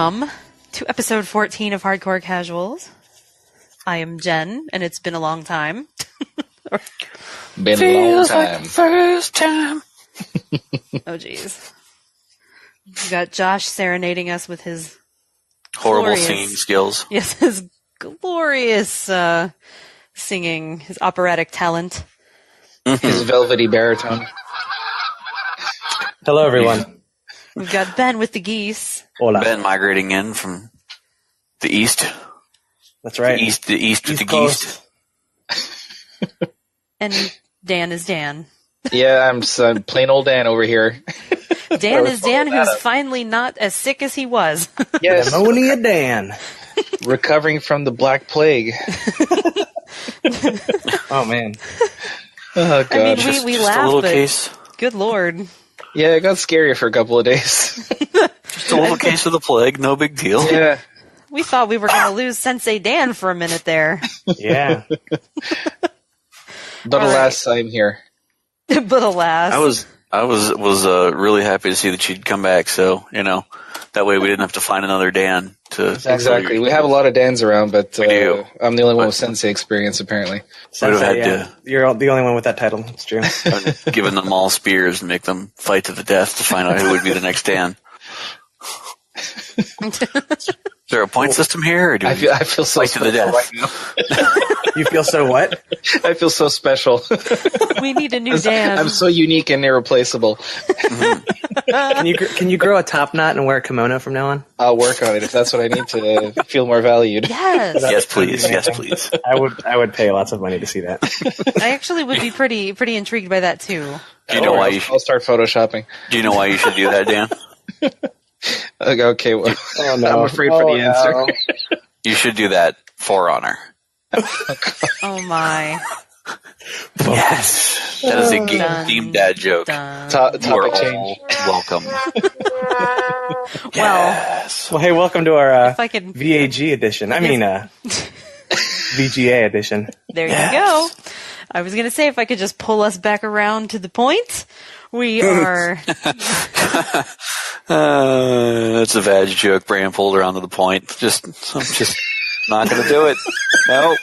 Welcome to episode 14 of Hardcore Casuals. I am Jen, and it's been a long time. Been a long time. Like the first time. Oh, jeez. We got Josh serenading us with his horrible singing skills. Yes, his glorious singing, his operatic talent. His velvety baritone. Hello, everyone. We've got Ben with the geese. Hola. Ben migrating in from the east. That's right. The east with the geese. And Dan is Dan. Yeah, I'm plain old Dan over here. Dan is Dan, who's finally not as sick as he was. Yes. Pneumonia Dan. Recovering from the Black Plague. Oh, man. Oh, God. I mean, we laughed, a little but case. Good Lord. Yeah, it got scary for a couple of days. Just a little case of the plague, no big deal. Yeah. We thought we were going to lose Sensei Dan for a minute there. Yeah. But alas, I'm here. But alas. I was really happy to see that she'd come back, so, that way we didn't have to find another Dan to... Exactly. We have a lot of Dans around, but we do. I'm the only one with Sensei experience, apparently. Sensei, you're the only one with that title. It's true. Giving them all spears and make them fight to the death to find out who would be the next Dan. Is there a point system here, or do I feel so fight to the death? Right now. You feel so what? I feel so special. We need a new Dan. I'm so unique and irreplaceable. Can you grow a top knot and wear a kimono from now on? I'll work on it if that's what I need to feel more valued. Yes. Yes, please. Yes, please. I would pay lots of money to see that. I actually would be pretty intrigued by that too. Do you know why I'll start photoshopping. Do you know why you should do that, Dan? Okay, well, oh, no. I'm afraid for the answer. You should do that for honor. Oh my. Yes. That is a deep dad joke. Topic change. Welcome. Well, hey, welcome to our VAG edition. VGA edition. There you go. I was going to say, if I could just pull us back around to the point. We are... That's a vag joke. Bram pulled her onto the point. I'm just not going to do it. No.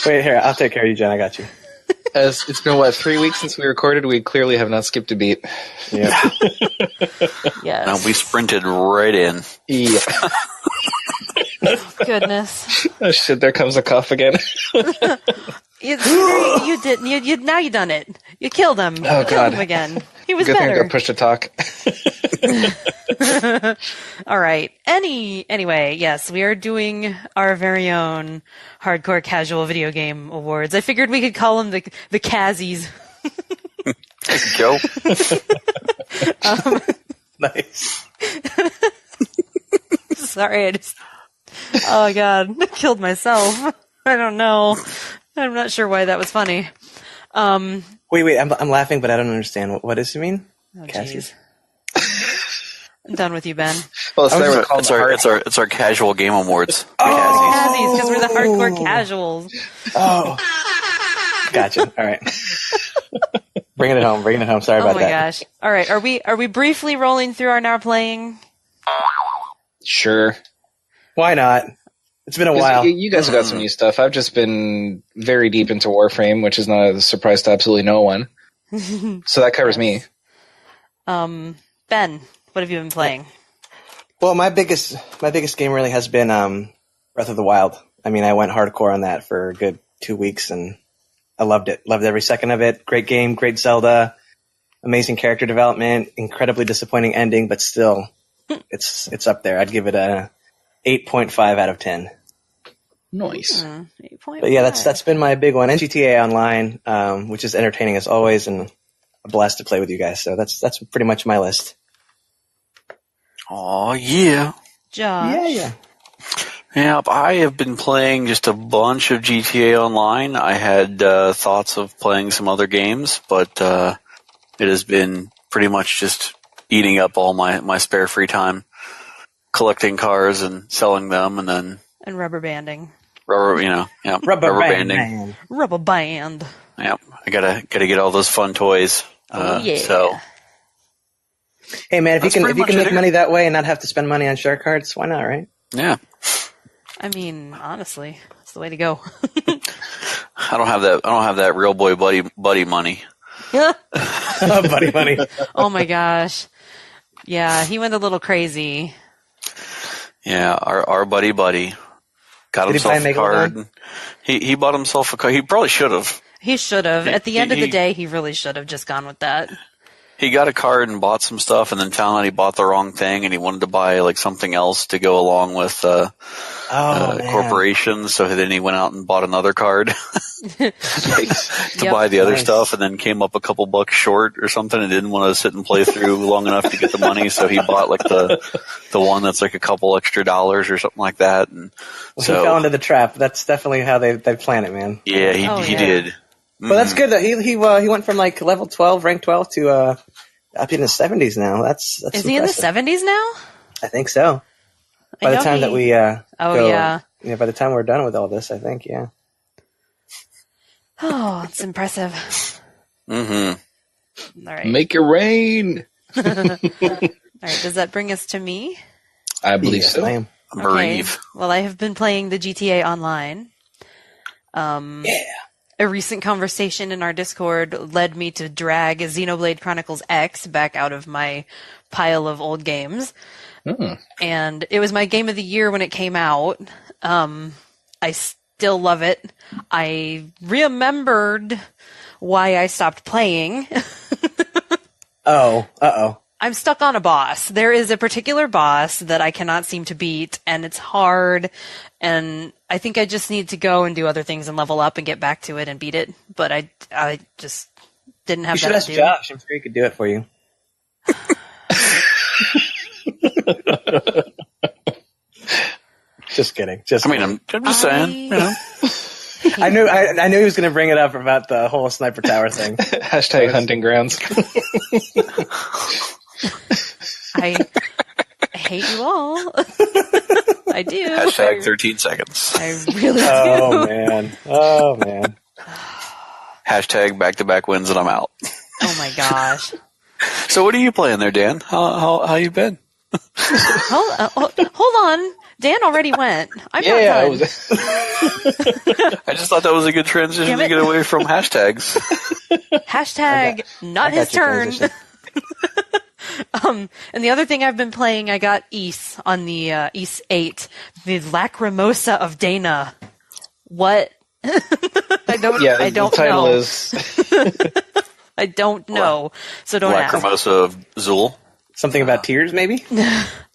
Wait, here. I'll take care of you, Jen. I got you. It's been, 3 weeks since we recorded? We clearly have not skipped a beat. Yeah. Yes. No, we sprinted right in. Yeah. Goodness. Oh, shit, there comes a cough again. You did. Now you done it. You killed him. Oh, you killed him again. He was Good better. thing I got pushed to talk. All right. Anyway, yes, we are doing our very own Hardcore Casual Video Game Awards. I figured we could call them the Cazzies. Joe. Nice. Sorry, oh God, I killed myself. I don't know. I'm not sure why that was funny. Wait, I'm laughing, but I don't understand. What does it mean? Oh, Cazzies. I'm done with you, Ben. Well, it's our casual game awards. Cazzies, because we're the hardcore casuals. Oh, gotcha. All right. Bringing it home. Sorry about that. Oh my gosh. All right. Are we briefly rolling through our now playing? Sure. Why not? It's been a while. You guys have got some new stuff. I've just been very deep into Warframe, which is not a surprise to absolutely no one. So that covers me. Ben, what have you been playing? Well, my biggest game really has been Breath of the Wild. I mean, I went hardcore on that for a good 2 weeks, and I loved it. Loved every second of it. Great game, great Zelda, amazing character development, incredibly disappointing ending, but still, it's up there. I'd give it a 8.5 out of 10. Nice. 8.5. But yeah, that's been my big one. And GTA Online, which is entertaining as always, and a blast to play with you guys. So that's pretty much my list. Oh yeah. Josh. Yeah. Yeah, I have been playing just a bunch of GTA Online. I had thoughts of playing some other games, but it has been pretty much just eating up all my spare free time, collecting cars and selling them, and then rubber banding. Rubber banding. Rubber band. Yep, I gotta get all those fun toys. Yeah. So Hey man, if That's you pretty can much make it. money that way and not have to spend money on share cards, why not, right? Yeah. I mean, honestly, it's the way to go. I don't have that real boy buddy money. Buddy money. Oh my gosh. Yeah, he went a little crazy. Yeah, our buddy got Did he buy himself a a card. Megalodon? He bought himself a card. He probably should have. He should have. At the end of the He- day, he really should have just gone with that. He got a card and bought some stuff, and then found out he bought the wrong thing, and he wanted to buy like something else to go along with Oh man. corporations. So then he went out and bought another card to Yep. buy the other Nice. stuff, and then came up a couple bucks short or something, and didn't want to sit and play through long enough to get the money. So he bought like the one that's like a couple extra dollars or something like that. And Well, so he fell into the trap. That's definitely how they plan it, man. yeah, he Yeah. did. Well, that's good that he went from like level 12, rank 12 to up in the 70s now. That's Is he in the impressive. 70s now? I think so. I By the know time that we Oh, go, yeah. by the time we're done with all this, I think, yeah. Oh, it's impressive. Mm-hmm. All right. Make it rain. All right. Does that bring us to me? I believe Yes, so. I am. Bereave. Well, I have been playing the GTA Online. Yeah. A recent conversation in our Discord led me to drag Xenoblade Chronicles X back out of my pile of old games. And it was my game of the year when it came out. I still love it. I remembered why I stopped playing. Oh, uh-oh. I'm stuck on a boss. There is a particular boss that I cannot seem to beat, and it's hard, and I think I just need to go and do other things and level up and get back to it and beat it, but I just didn't have You should that ask to do. Josh. I'm sure he could do it for you. Just kidding. I mean, I'm just saying. You know. I knew he was going to bring it up about the whole sniper tower thing. Hashtag hunting grounds. I hate you all. I do. Hashtag 13 seconds. I really do. Oh man. Oh man. Hashtag back-to-back wins and I'm out. Oh my gosh. So what are you playing there, Dan? How you been? Hold on. Dan already went. I'm not Yeah, done. I just thought that was a good transition Damn to it. get away from hashtags. Hashtag not I got his your turn. transition. And the other thing I've been playing, I got Ys on the Ys 8, the Lacrimosa of Dana. What? I don't. Yeah, I don't the title know. is I don't know. So don't ask. Lacrimosa of Zool. Something about tears, maybe?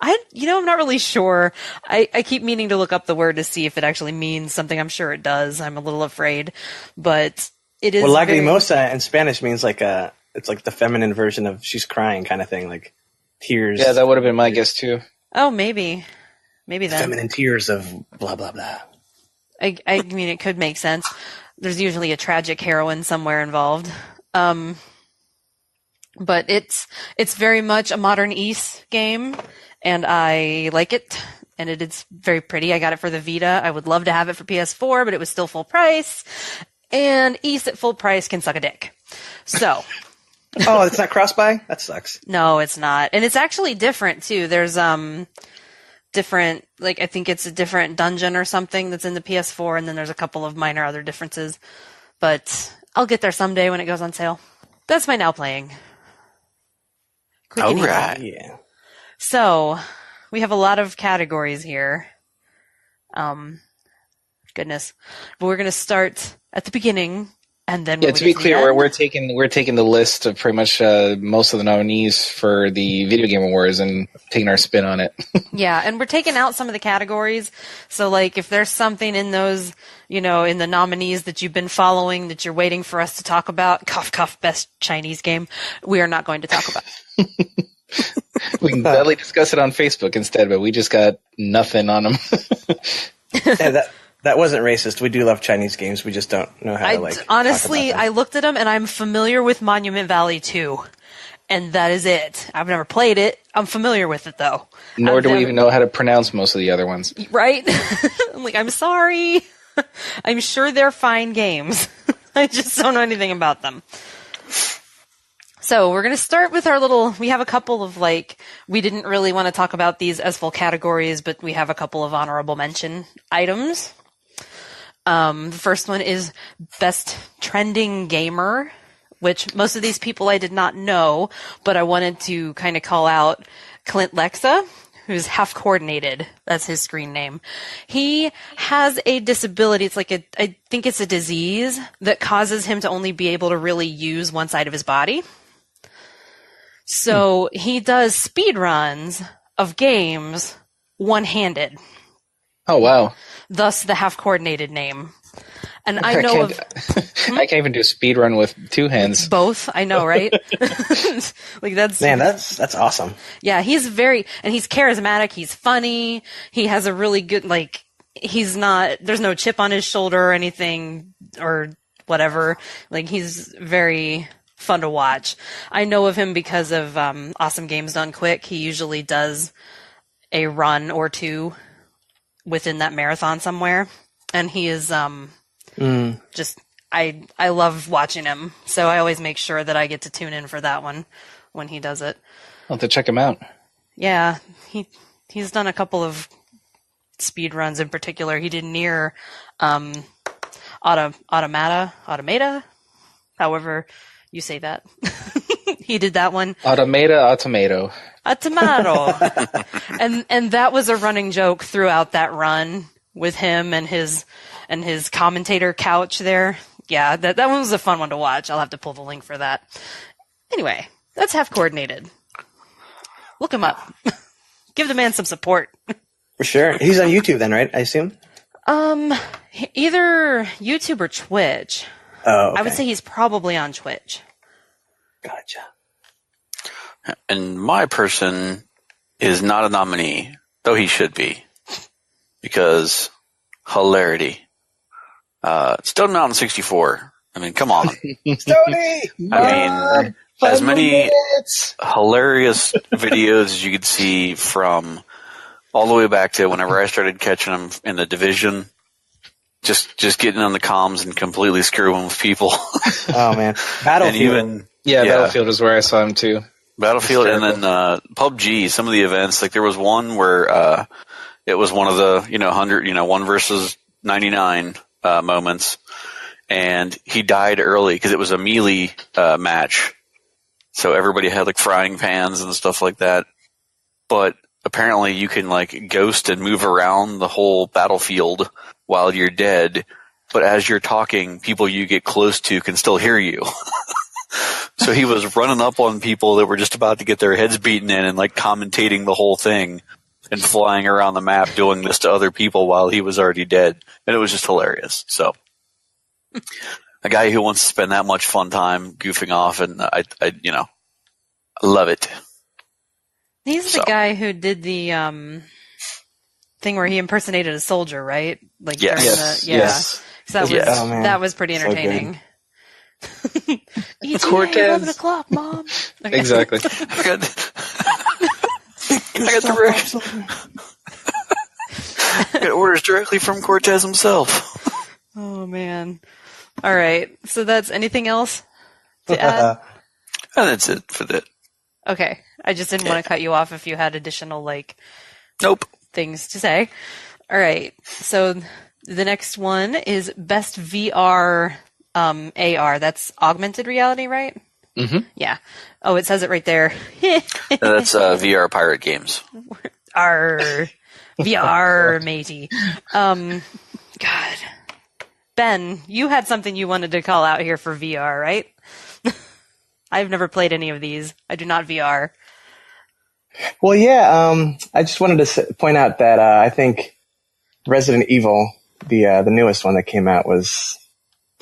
I'm not really sure. I keep meaning to look up the word to see if it actually means something. I'm sure it does. I'm a little afraid, but it is. Well, very- lagrimosa in Spanish means it's like the feminine version of she's crying kind of thing, like tears. yeah, that would have been my guess too. Oh, maybe then. feminine tears of blah blah blah. I mean, it could make sense. There's usually a tragic heroine somewhere involved. But it's very much a modern Ys game, and I like it, and it is very pretty. I got it for the Vita. I would love to have it for PS4, but it was still full price, and Ys at full price can suck a dick. So, Oh, it's not cross-buy? That sucks. no, it's not. And it's actually different, too. There's different, like, I think it's a different dungeon or something that's in the PS4, and then there's a couple of minor other differences. But I'll get there someday when it goes on sale. That's my now playing. All Crickety. right. Yeah. So, we have a lot of categories here. Goodness. But we're going to start at the beginning, and then Yeah, when to we be get the clear, end- we're taking the list of pretty much most of the nominees for the Video Game Awards and taking our spin on it. Yeah, and we're taking out some of the categories. So, like, if there's something in those, in the nominees that you've been following that you're waiting for us to talk about, cough, cough, best Chinese game, we are not going to talk about. We can gladly discuss it on Facebook instead, but we just got nothing on them. Yeah, that wasn't racist. We do love Chinese games. We just don't know how to Honestly, talk about I looked at them and I'm familiar with Monument Valley 2. And that is it. I've never played it. I'm familiar with it, though. Nor do we even know how to pronounce most of the other ones. Right? I'm like, I'm sorry. I'm sure they're fine games. I just don't know anything about them. So we're going to start with we have a couple of we didn't really want to talk about these as full categories, but we have a couple of honorable mention items. The first one is Best Trending Gamer, which most of these people I did not know, but I wanted to kind of call out Clint Lexa, who's half coordinated. That's his screen name. He has a disability. It's I think it's a disease that causes him to only be able to really use one side of his body. So he does speed runs of games one-handed. Oh, wow. Thus the half-coordinated name. And I know I can't even do a speed run with two hands. Both, I know, right? That's awesome. Yeah, he's charismatic, he's funny, he has a really good, there's no chip on his shoulder or anything, or whatever. He's very fun to watch. I know of him because of Awesome Games Done Quick. He usually does a run or two within that marathon somewhere, and he is just I love watching him. So I always make sure that I get to tune in for that one when he does it. I'll have to check him out. Yeah, he's done a couple of speed runs in particular. He did Nier Automata, however you say that. He did that one. Automato. And that was a running joke throughout that run with him and his commentator couch there. Yeah, that one was a fun one to watch. I'll have to pull the link for that. Anyway, that's half coordinated. Look him up. Give the man some support. For sure. He's on YouTube then, right? I assume? Either YouTube or Twitch. Oh, okay. I would say he's probably on Twitch. Gotcha. And my person is not a nominee, though he should be, because hilarity. Stone Mountain 64. I mean, come on. Stoney! I mean, as many hilarious videos as you could see from all the way back to whenever I started catching him in the division. Just getting on the comms and completely screwing with people. Oh man, Battlefield. Battlefield is where I saw him too. Battlefield, and then PUBG. Some of the events, there was one where it was one of the 100, 1 versus 99 moments, and he died early because it was a melee match. So everybody had frying pans and stuff like that. But apparently, you can ghost and move around the whole battlefield while you're dead, but as you're talking, people you get close to can still hear you. So he was running up on people that were just about to get their heads beaten in and commentating the whole thing and flying around the map doing this to other people while he was already dead. And it was just hilarious. So a guy who wants to spend that much fun time goofing off, and I love it. He's the guy who did the thing where he impersonated a soldier, right? Yes. So that was pretty entertaining. ETA, Cortez. 11 o'clock, Mom. Okay. Exactly. I got the I got orders directly from Cortez himself. Oh man! All right. So that's anything else to add? And that's it for that. Okay. I just didn't want to cut you off if you had additional Nope. things to say. All right. So the next one is Best VR AR. That's augmented reality, right? Mm-hmm. Yeah. Oh, it says it right there. That's VR pirate games. Our VR matey. God. Ben, you had something you wanted to call out here for VR, right? I've never played any of these. I do not VR. Well, yeah. I just wanted to point out that I think Resident Evil, the newest one that came out, was.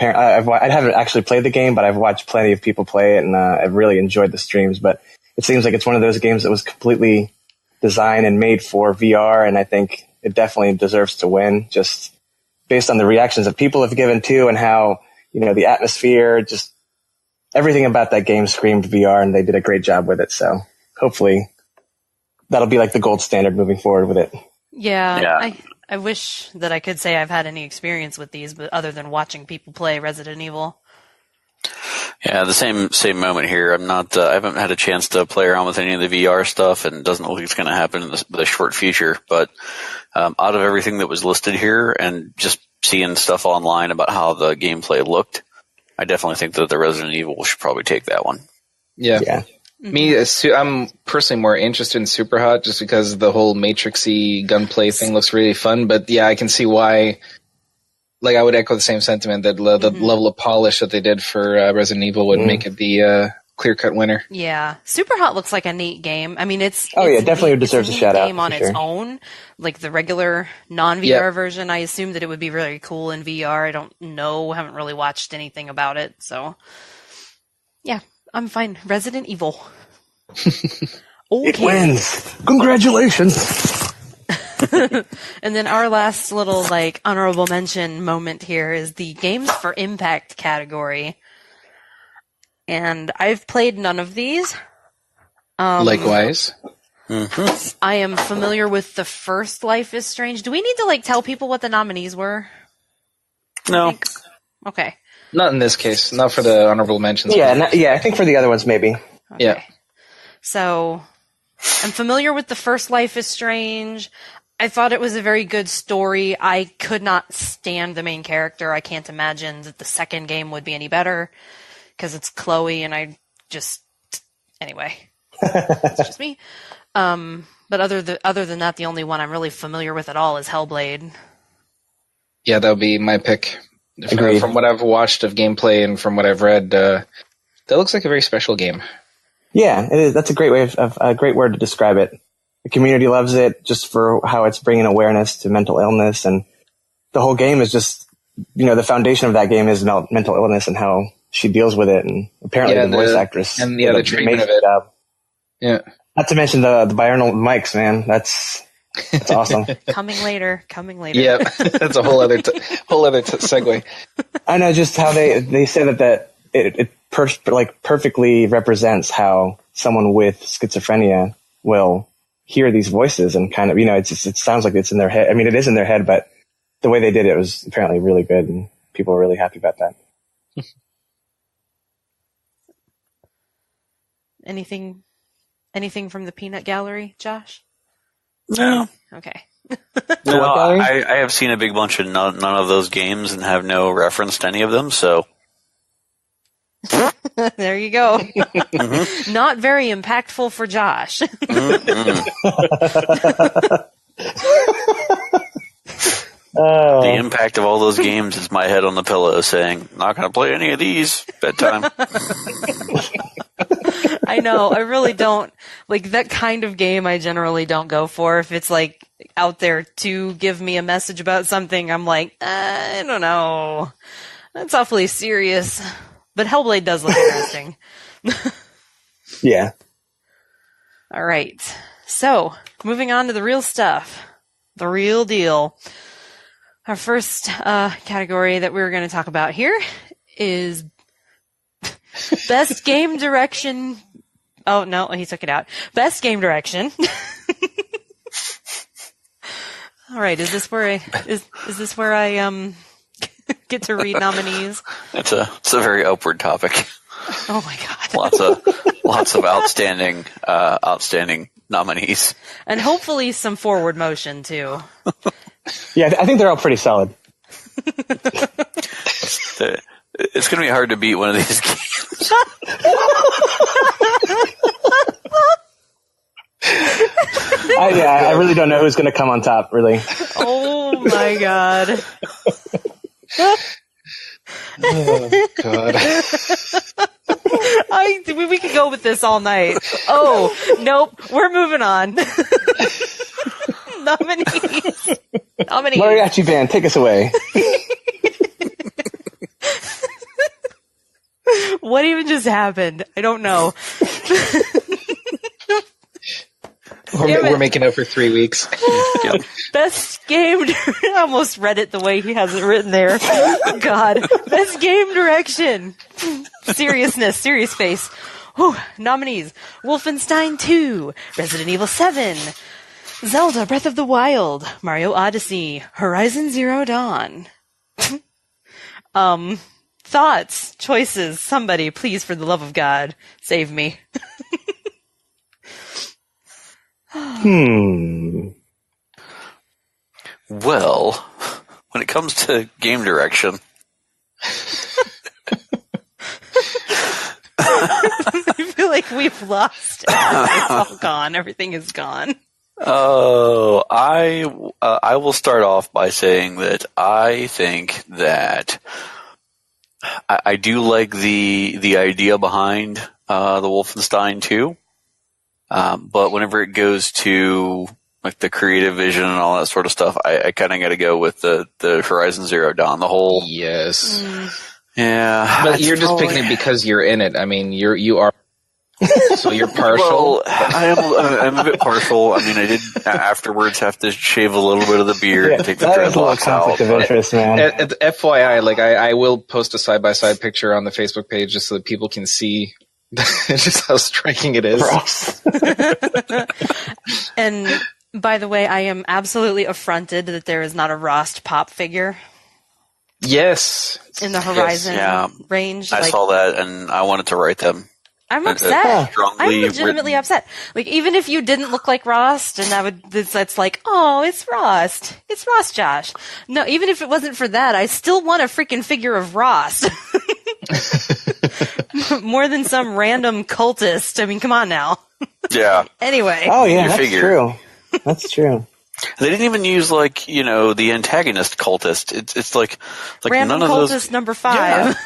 I haven't actually played the game, but I've watched plenty of people play it, and I've really enjoyed the streams. But it seems like it's one of those games that was completely designed and made for VR, and I think it definitely deserves to win, just based on the reactions that people have given to, and how the atmosphere, just everything about that game screamed VR, and they did a great job with it. So hopefully that'll be the gold standard moving forward with it. Yeah. I wish that I could say I've had any experience with these, but other than watching people play Resident Evil. Yeah, the same moment here. I'm not. I haven't had a chance to play around with any of the VR stuff, and it doesn't look like it's going to happen in the short future. But out of everything that was listed here, and just seeing stuff online about how the gameplay looked, I definitely think that the Resident Evil should probably take that one. Yeah. Mm-hmm. Me, I'm personally more interested in Superhot just because the whole Matrixy gunplay thing looks really fun. But yeah, I can see why. Like, I would echo the same sentiment that the level of polish that they did for Resident Evil would make it the clear-cut winner. Yeah. Superhot looks like a neat game. I mean, it's definitely deserves a shout-out. Game on its own, like the regular non-VR version. I assume that it would be really cool in VR. I don't know. Haven't really watched anything about it. So, yeah, I'm fine. Resident Evil. Okay. It wins. Congratulations. And then our last little honorable mention moment here is the Games for Impact category. And I've played none of these. Likewise. I am familiar with the first Life is Strange. Do we need to tell people what the nominees were? No. Okay. Not in this case. Not for the honorable mentions. Yeah, I think for the other ones maybe. Okay. Yeah. So, I'm familiar with the first Life is Strange. I thought it was a very good story. I could not stand the main character. I can't imagine that the second game would be any better because it's Chloe, and anyway, it's just me. But other than that, the only one I'm really familiar with at all is Hellblade. Yeah, that would be my pick. From what I've watched of gameplay and from what I've read, that looks like a very special game. Yeah, it is. That's a great way of a great word to describe it. The community loves it just for how it's bringing awareness to mental illness, and the whole game is just, the foundation of that game is mental illness and how she deals with it, and apparently the voice actress and the treatment of it. Job. Yeah, not to mention the binaural mics, man. That's awesome. Coming later. Yeah, that's a whole other segue. I know just how they say that it perfectly represents how someone with schizophrenia will hear these voices and kind of, it sounds like it's in their head. I mean, it is in their head, but the way they did it was apparently really good, and people were really happy about that. Anything from the peanut gallery, Josh? No. Okay. No, I have seen a big bunch of none of those games and have no reference to any of them, so. There you go. Mm-hmm. Not very impactful for Josh. The impact of all those games is my head on the pillow saying, not going to play any of these. Bedtime. I know. I really don't. That kind of game I generally don't go for. If it's out there to give me a message about something, I'm I don't know. That's awfully serious. But Hellblade does look interesting. Yeah. All right. So, moving on to the real stuff. The real deal. Our first category that we're going to talk about here is Best Game Direction. Oh, no, he took it out. Best Game Direction. All right. Is this where I get to read nominees? It's a very upward topic. Oh my god! Lots of outstanding nominees, and hopefully some forward motion too. Yeah, I think they're all pretty solid. It's going to be hard to beat one of these games. I really don't know who's going to come on top. Really. Oh my god. Oh god. We could go with this all night. Oh, nope. We're moving on. Nominees. Mariachi band, take us away. What even just happened? I don't know. We're making up for 3 weeks. Yep. Best game. I almost read it the way he has it written there. God. Best game direction. Seriousness. Serious face. Whew. Nominees: Wolfenstein 2, Resident Evil 7, Zelda Breath of the Wild, Mario Odyssey, Horizon Zero Dawn. thoughts, choices. Somebody, please, for the love of God, save me. Well, when it comes to game direction, I feel like we've lost it. It's all gone. Everything is gone. Oh, I will start off by saying that I think that I do like the idea behind the Wolfenstein 2, but whenever it goes to like the creative vision and all that sort of stuff, I kind of got to go with the Horizon Zero Dawn. The whole Yes. Yeah, but you're just picking it because you're in it. I mean, you are. So you're partial. Well, I'm a bit partial. I mean, I did afterwards have to shave a little bit of the beard and take the dreadlocks out. Conflict of interest, man. FYI, like I will post a side-by-side picture on the Facebook page just so that people can see just how striking it is. And by the way, I am absolutely affronted that there is not a Rost pop figure. Yes. In the Horizon range. I saw that and I wanted to write them. I'm upset. I'm legitimately upset. Like, even if you didn't look like Rost, and that's like, oh, it's Rost. It's Rost Josh. No, even if it wasn't for that, I still want a freaking figure of Rost. More than some random cultist. I mean, come on now. Yeah. Anyway. Oh, yeah, that's true. That's true. They didn't even use, like, you know, the antagonist cultist. It's like random none of those. Cultist number 5.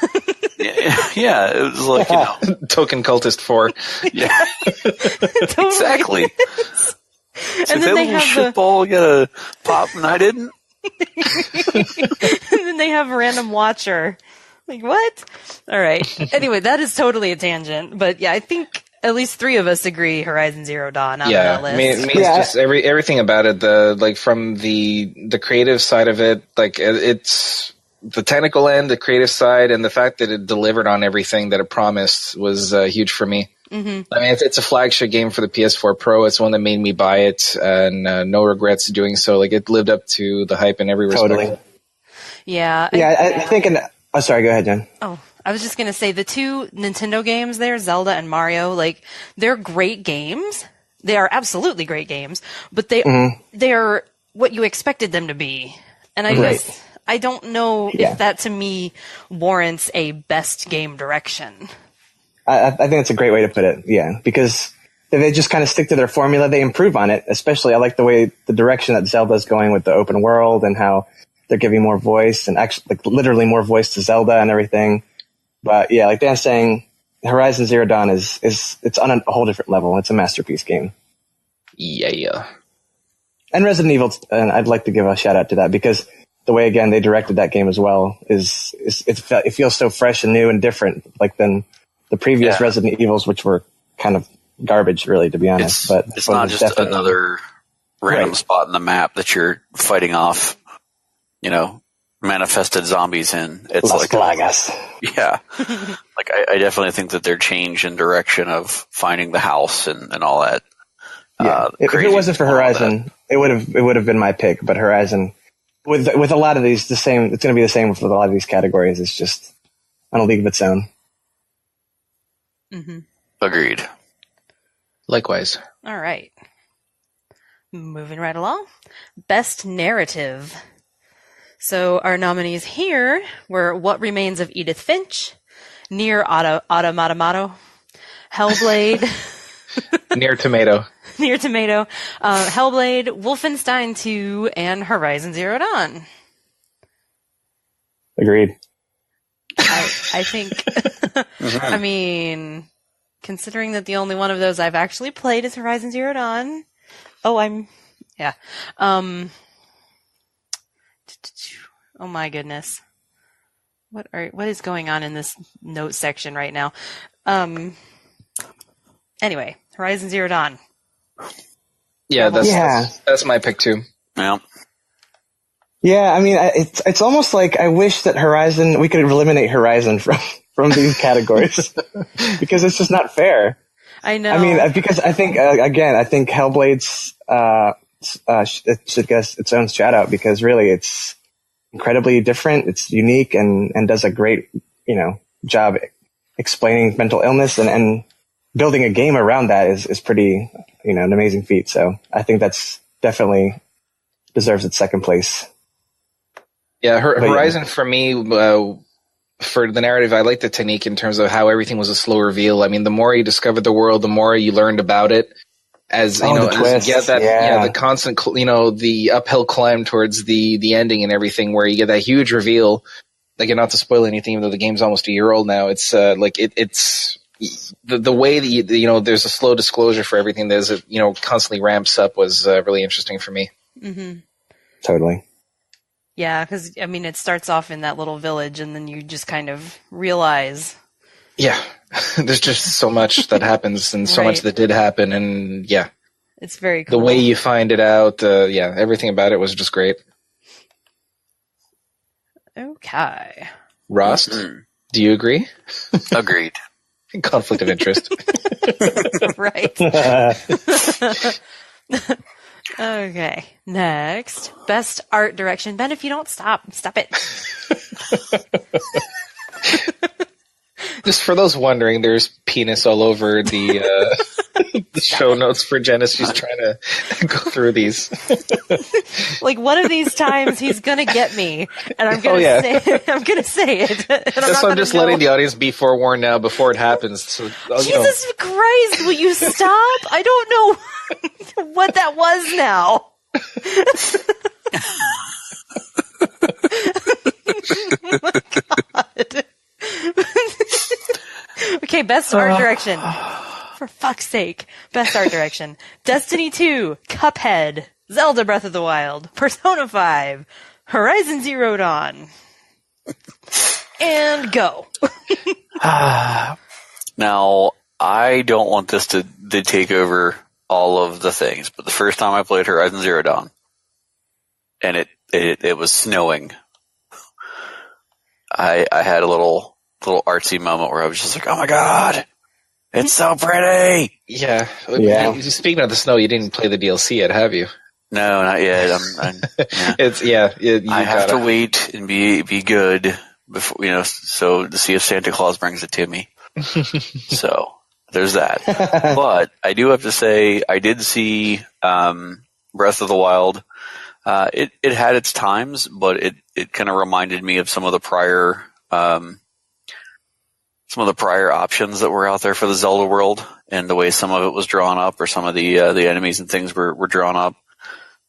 Yeah, it was like, you know. Token Cultist 4. Yeah. Exactly. And then they have shitball get a pop and I didn't. And then they have a random watcher. Like, what? All right. Anyway, that is totally a tangent. But yeah, I think at least 3 of us agree Horizon Zero Dawn on that list. It's just everything about it, from the creative side of it, like it's the technical end, the creative side, and the fact that it delivered on everything that it promised was huge for me. Mm-hmm. I mean, it's a flagship game for the PS4 Pro. It's one that made me buy it, and no regrets doing so. Like, it lived up to the hype in every respect. Totally. Yeah. Yeah, I think oh, sorry, go ahead, Jen. Oh, I was just going to say the 2 Nintendo games there, Zelda and Mario, like, they're great games. They are absolutely great games, but they're what you expected them to be. And I don't know if that, to me, warrants a best game direction. I think that's a great way to put it, yeah, because if they just kind of stick to their formula, they improve on it. Especially, I like the direction that Zelda's going with the open world and how they're giving more voice and actually, like, literally more voice to Zelda and everything. But yeah, like Dan's saying, Horizon Zero Dawn it's on a whole different level. It's a masterpiece game. Yeah. And Resident Evil, and I'd like to give a shout out to that because the way, again, they directed that game as well it feels so fresh and new and different, like than the previous Resident Evils, which were kind of garbage, really, to be honest. But it's not just another random spot in the map that you're fighting off, you know, manifested zombies in. It's Las like Plagas. Yeah. Like, I definitely think that their change in direction of finding the house and all that. Yeah. If it wasn't for Horizon, it would have been my pick. But Horizon, with a lot of these, it's going to be the same with a lot of these categories. It's just on a league of its own. Mm-hmm. Agreed. Likewise. All right. Moving right along. Best narrative. So our nominees here were What Remains of Edith Finch, Nier Automata, Hellblade, Nier Tomato, Hellblade, Wolfenstein 2, and Horizon Zero Dawn. Agreed. I think, I mean, considering that the only one of those I've actually played is Horizon Zero Dawn. Oh, oh my goodness. What is going on in this note section right now? Anyway, Horizon Zero Dawn. Yeah, that's my pick too. Yeah. Yeah, I mean, it's almost like I wish that we could eliminate Horizon from these categories because it's just not fair. I know. I mean, because I think Hellblade's it should get its own shout out because really it's incredibly different. It's unique and does a great job explaining mental illness and building a game around that is pretty, an amazing feat. So I think that's definitely deserves its second place. Yeah, Horizon for me, for the narrative, I like the technique in terms of how everything was a slow reveal. I mean, the more you discovered the world, the more you learned about it. The constant, the uphill climb towards the ending and everything, where you get that huge reveal. Again, not to spoil anything, even though the game's almost a year old now. It's it's the way that there's a slow disclosure for everything. There's constantly ramps up was really interesting for me. Mm-hmm. Totally. Yeah, because it starts off in that little village, and then you just kind of realize. Yeah, there's just so much that happens, and so much that did happen, and yeah, it's very cool. The way you find it out, everything about it was just great. Okay, Ross, do you agree? Agreed. Conflict of interest. Right. Okay, next. Best art direction. Ben, if you don't stop it. Just for those wondering, there's penis all over the show notes for Janice. She's trying to go through these. Like, one of these times he's gonna get me, and I'm gonna say it. I'm gonna say it. That's why I'm just letting the audience be forewarned now before it happens. So, Jesus Christ, will you stop? I don't know what that was now. Oh my God. Okay, best art direction. For fuck's sake. Best art direction. Destiny 2, Cuphead, Zelda Breath of the Wild, Persona 5, Horizon Zero Dawn. And go. Now, I don't want this to take over all of the things, but the first time I played Horizon Zero Dawn, and it was snowing, I had a little artsy moment where I was just like, oh my God, it's so pretty. Yeah. Speaking of the snow, you didn't play the DLC yet, have you? No, not yet. I have to wait and be good before, so to see if Santa Claus brings it to me. So there's that. But I do have to say, I did see Breath of the Wild. It had its times, but it kind of reminded me of some of the prior options that were out there for the Zelda world, and the way some of it was drawn up, or some of the enemies and things were drawn up.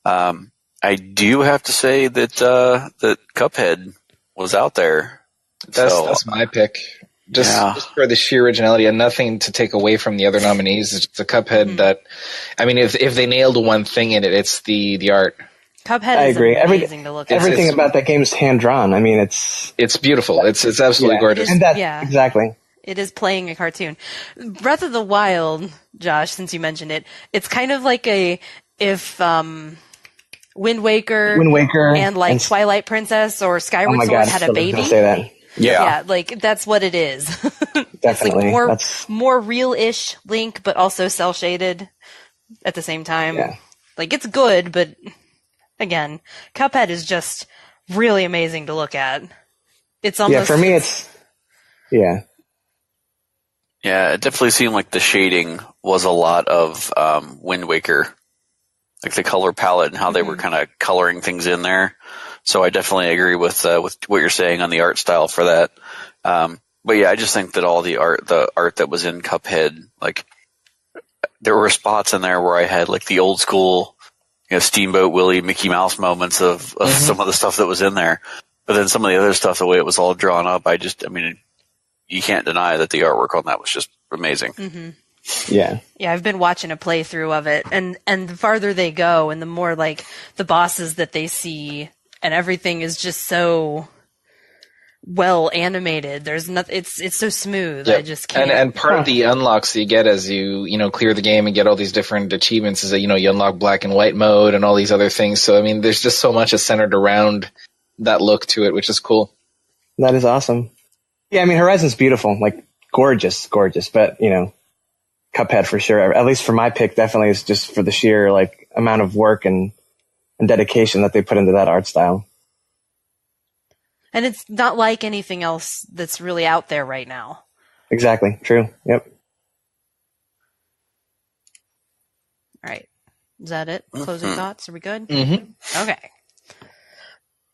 I do have to say that that Cuphead was out there. That's my pick. Just for the sheer originality, and nothing to take away from the other nominees. It's the Cuphead that, if they nailed one thing in it, it's the art. Cuphead is amazing to look at. Everything about that game is hand drawn. It's beautiful. It's absolutely gorgeous. Exactly. It is playing a cartoon. Breath of the Wild, Josh, since you mentioned it, it's kind of like if Wind Waker and Twilight Princess or Skyward Sword had a baby. Say that. Yeah, like that's what it is. Definitely. It's like more real-ish Link, but also cel-shaded at the same time. Yeah. Like, it's good, but again, Cuphead is just really amazing to look at. It's almost for me it's Yeah, it definitely seemed like the shading was a lot of Wind Waker, like the color palette and how they were kind of coloring things in there. So I definitely agree with what you're saying on the art style for that. But yeah, I just think that all the art that was in Cuphead, like, there were spots in there where I had like the old school, Steamboat Willie, Mickey Mouse moments of some of the stuff that was in there. But then some of the other stuff, the way it was all drawn up, you can't deny that the artwork on that was just amazing. Mm-hmm. Yeah. Yeah, I've been watching a playthrough of it, and the farther they go, and the more like the bosses that they see, and everything is just so well animated. There's nothing. It's so smooth. Yep. I just can't. And part of the unlocks you get as you clear the game and get all these different achievements is that you unlock black and white mode and all these other things. So there's just so much is centered around that look to it, which is cool. That is awesome. Yeah, Horizon's beautiful, like gorgeous. But Cuphead for sure. At least for my pick, definitely is just for the sheer like amount of work and dedication that they put into that art style. And it's not like anything else that's really out there right now. Exactly. True. Yep. All right. Is that it? Closing thoughts? Are we good? Mm-hmm. Okay.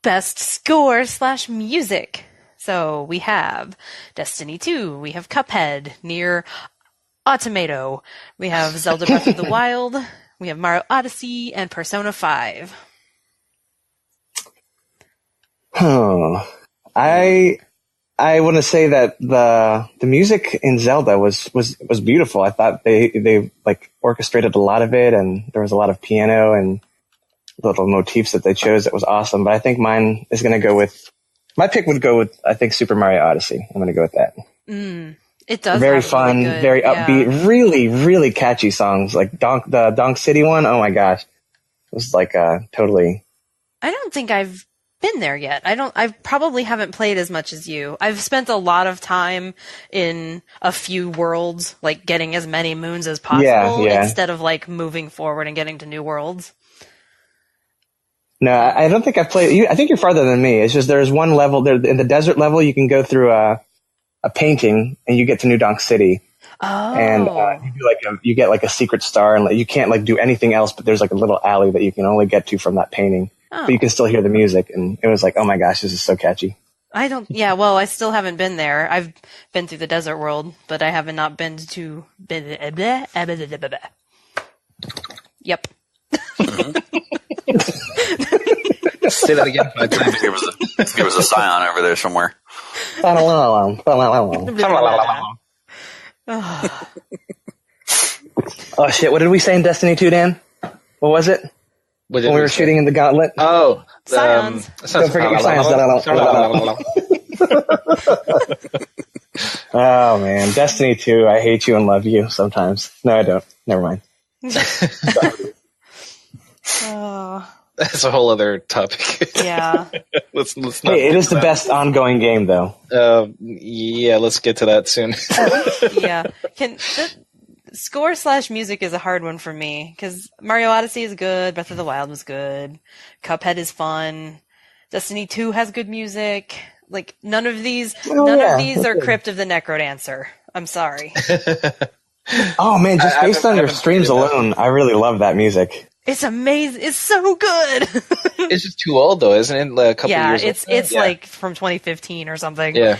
Best score / music. So we have Destiny 2, we have Cuphead, Nier Automata, we have Zelda Breath of the Wild, we have Mario Odyssey, and Persona 5. I want to say that the music in Zelda was beautiful. I thought they like orchestrated a lot of it, and there was a lot of piano and little motifs that they chose. That was awesome. But I think mine is going to go with, my pick would go with, I think, Super Mario Odyssey. I'm going to go with that. It does. Very have fun, really good, very upbeat, really, really catchy songs. Like the Donk City one. Oh my gosh, it was like totally. I don't think I've been there yet. I probably haven't played as much as you. I've spent a lot of time in a few worlds, like getting as many moons as possible, instead of like moving forward and getting to new worlds. No, I don't think I've played. I think you're farther than me. It's just there's one level there in the desert level. You can go through a painting and you get to New Donk City. Oh. And you get like a secret star, and you can't like do anything else. But there's like a little alley that you can only get to from that painting. Oh. But you can still hear the music, and it was like, oh my gosh, this is so catchy. Well, I still haven't been there. I've been through the desert world, but I have not been to. Yep. Say that again. There was a Scion over there somewhere. Oh shit! What did we say in Destiny 2, Dan? What was it? When we were shooting in the gauntlet? Oh, Scions. Don't forget your science. Oh man, Destiny 2. I hate you and love you sometimes. No, I don't. Never mind. Oh. That's a whole other topic. Yeah. let's not. Hey, it is the best ongoing game, though. Yeah, let's get to that soon. Yeah. Score / music is a hard one for me, because Mario Odyssey is good, Breath of the Wild was good, Cuphead is fun, Destiny 2 has good music. Like, none of these are Crypt of the Necrodancer. I'm sorry. Oh man, just based on your streams alone, I really love that music. It's amazing. It's so good. It's just too old, though, isn't it? Like a couple years old. It's like from 2015 or something. Yeah.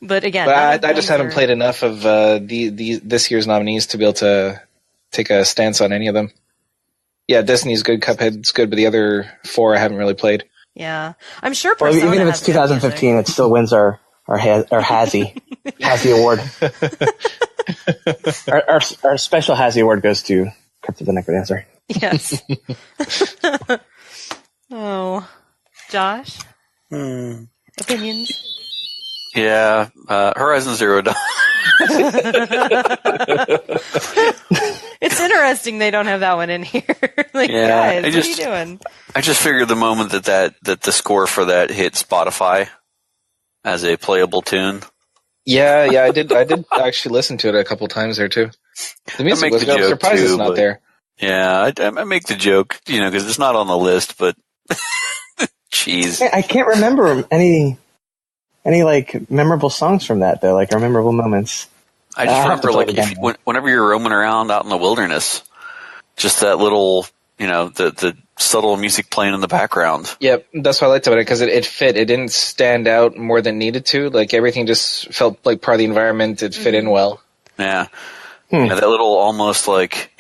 But again, I just haven't played enough of this year's nominees to be able to take a stance on any of them. Yeah, Destiny's good, Cuphead's good, but the other 4 I haven't really played. Yeah, I'm sure. Persona even if it's 2015, it still wins our Hazzie award. our special Hazzie award goes to Crypt of the Necrodancer. Yes. Oh, Josh. Opinions? Yeah, Horizon Zero Dawn. It's interesting they don't have that one in here. Like, guys, what are you doing? I just figured the moment that the score for that hit Spotify as a playable tune. Yeah, I did actually listen to it a couple times there too. The music was good. I'm surprised it's not there. Yeah, I make the joke, because it's not on the list, but jeez. I can't remember any like memorable songs from that though, like our memorable moments. I just remember like whenever you're roaming around out in the wilderness, just that little, the subtle music playing in the background. Yep, that's what I liked about it, because it fit. It didn't stand out more than needed to. Like everything just felt like part of the environment. It fit in well. Yeah. Yeah, that little almost like,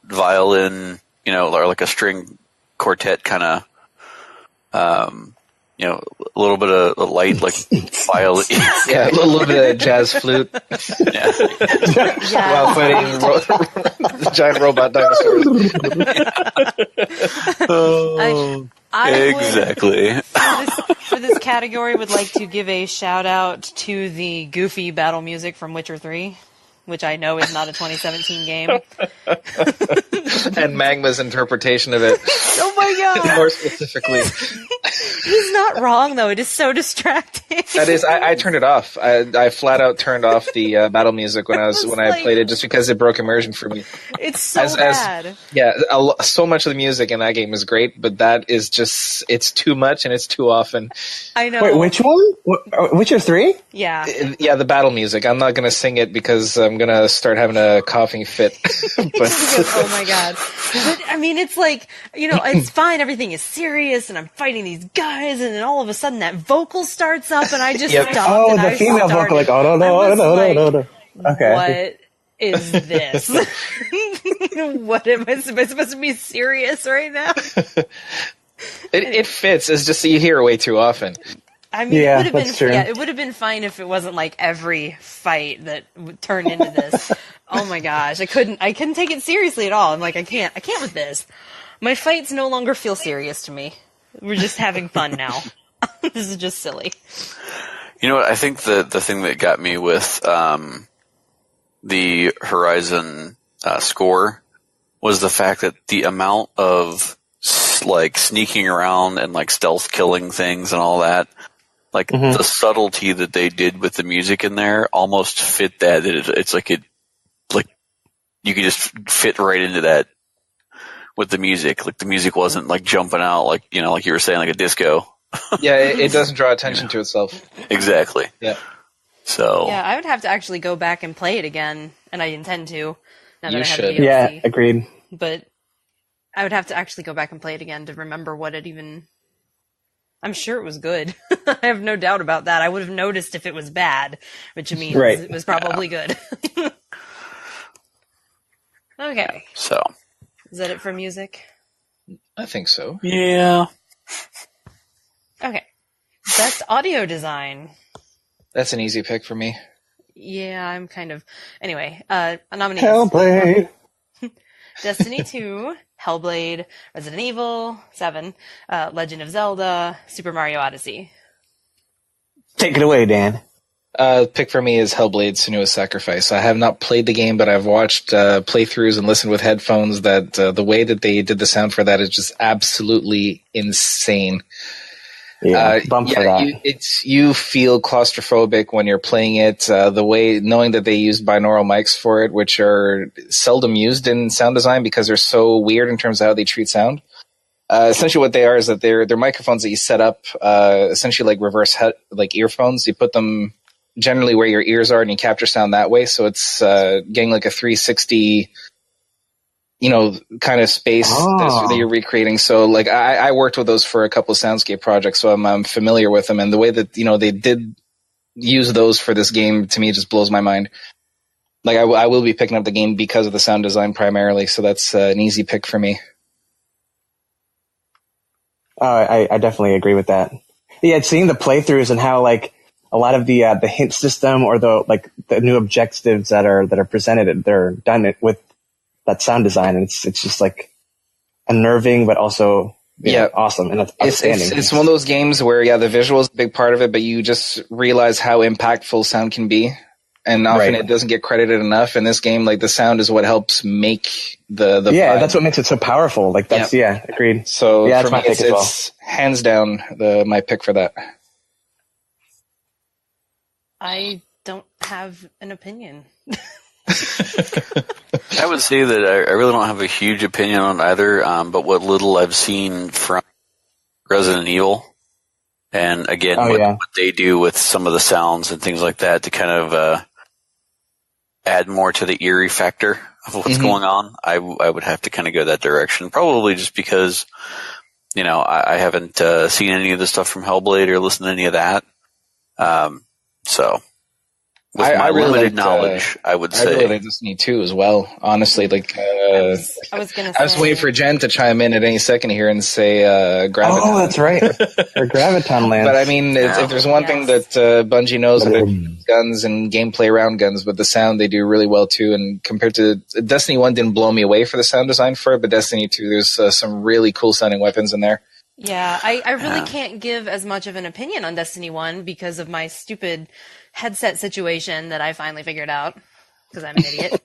violin, or like a string quartet kind of, a little bit of light, like violin. Yeah, a little bit of jazz flute. Yeah. While fighting the giant robot dinosaurs. I exactly. For this category, would like to give a shout out to the goofy battle music from Witcher 3. Which I know is not a 2017 game. And Magma's interpretation of it. Oh my god! More specifically. He's not wrong, though. It is so distracting. That is, I turned it off. I flat out turned off the battle music when I played it, just because it broke immersion for me. It's so bad. So much of the music in that game is great, but that is just, it's too much and it's too often. I know. Wait, which one? Witcher 3? Yeah. Yeah, the battle music. I'm not going to sing it because I'm going to start having a coughing fit. But oh my god. But, I mean, it's like, it's fine. Everything is serious and I'm fighting these guys, and then all of a sudden that vocal starts up and I just stopped. Oh, and the I female started. vocal, like, oh, no. Okay. What is this? What am I supposed to be serious right now? It fits. It's just that you hear it way too often. I mean, yeah, it would have been true. it would have been fine if it wasn't like every fight that turned into this. Oh my gosh, I couldn't take it seriously at all. I'm like, I can't with this. My fights no longer feel serious to me. We're just having fun now. This is just silly. You know what? I think the thing that got me with the Horizon score was the fact that the amount of like sneaking around and like stealth killing things and all that, like the subtlety that they did with the music in there almost fit that. It's like you could just fit right into that with the music. Like the music wasn't like jumping out like you were saying, like a disco. Yeah, it doesn't draw attention to itself. Exactly. Yeah. So yeah, I would have to actually go back and play it again, and I intend to. Now that You I have should. the DLC. Yeah, agreed. But I would have to actually go back and play it again to remember what it even. I'm sure it was good. I have no doubt about that. I would have noticed if it was bad, which means it was probably good. Okay. So. Is that it for music? I think so. Yeah. Okay. Best audio design. That's an easy pick for me. Yeah, I'm kind of. Anyway, nominees. Hellblade. Destiny 2, Hellblade, Resident Evil 7, Legend of Zelda, Super Mario Odyssey. Take it away, Dan. Pick for me is Hellblade: Senua's Sacrifice. I have not played the game, but I've watched playthroughs and listened with headphones. That the way that they did the sound for that is just absolutely insane. Yeah, bump for that. You feel claustrophobic when you're playing it. The way, knowing that they used binaural mics for it, which are seldom used in sound design because they're so weird in terms of how they treat sound. Essentially, what they are is that they're microphones that you set up, essentially like reverse like earphones. You put them generally where your ears are, and you capture sound that way. So it's getting like a 360. Kind of space that you're recreating. So like I worked with those for a couple of soundscape projects, so I'm familiar with them. And the way that, they did use those for this game, to me, just blows my mind. Like I will be picking up the game because of the sound design primarily. So that's an easy pick for me. I definitely agree with that. Yeah, seeing the playthroughs and how like a lot of the hint system or the new objectives that are presented, they're done with that sound design, and it's just like unnerving, but also awesome and outstanding. It's one of those games where the visual is a big part of it, but you just realize how impactful sound can be, and often it doesn't get credited enough. In this game, like the sound is what helps make the vibe. That's what makes it so powerful. Like that's agreed. So for me, it's well. hands down my pick for that. I don't have an opinion. I would say that I really don't have a huge opinion on either, but what little I've seen from Resident Evil, and again, what they do with some of the sounds and things like that to kind of add more to the eerie factor of what's going on, I would have to kind of go that direction, probably just because, I haven't seen any of the stuff from Hellblade or listened to any of that. So... With my really limited knowledge, I would say. I really like Destiny 2 as well, honestly. Like, I was gonna say. I was waiting for Jen to chime in at any second here and say Graviton. Oh, that's right. Or Graviton Land. But I mean, if there's one thing that Bungie knows, that guns and gameplay around guns, but the sound they do really well too. And compared to Destiny 1 didn't blow me away for the sound design for it, but Destiny 2, there's some really cool sounding weapons in there. Yeah, I really can't give as much of an opinion on Destiny 1 because of my stupid headset situation that I finally figured out. because I'm an idiot.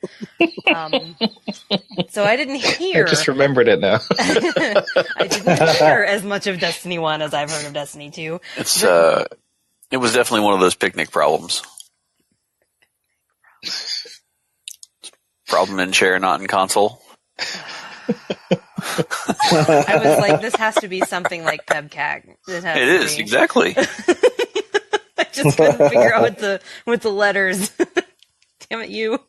So I didn't hear. I just remembered it now. I didn't hear as much of Destiny 1 as I've heard of Destiny 2. It was definitely one of those picnic problems. Problem in chair, not in console. I was like, this has to be something like PebCag. It is, exactly. I just couldn't figure out what the letters. Damn it, you.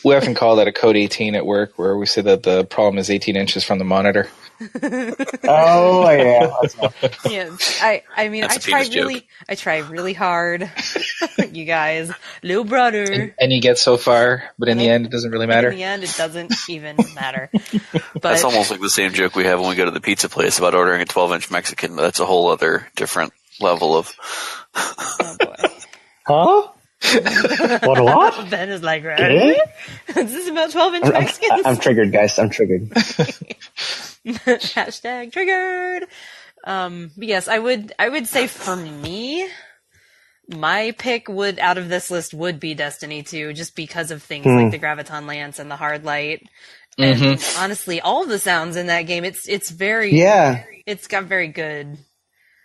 We often call that a code 18 at work, where we say that the problem is 18 inches from the monitor. Oh yeah. Yeah, I mean, That's I try really hard. You guys, little brother. And you get so far, but in the end, it doesn't really matter. In the end, it doesn't even matter. But That's almost like the same joke we have when we go to the pizza place about ordering a 12-inch Mexican, but that's a whole other different level of... oh boy. Huh? What? Ben is like, right? Is this about 12-inch Mexicans? I'm triggered, guys. I'm triggered. Hashtag triggered. But yes, I would say for me, my pick out of this list would be Destiny 2, just because of things like the Graviton Lance and the Hard Light. And honestly, all of the sounds in that game, it's very, it's got very good.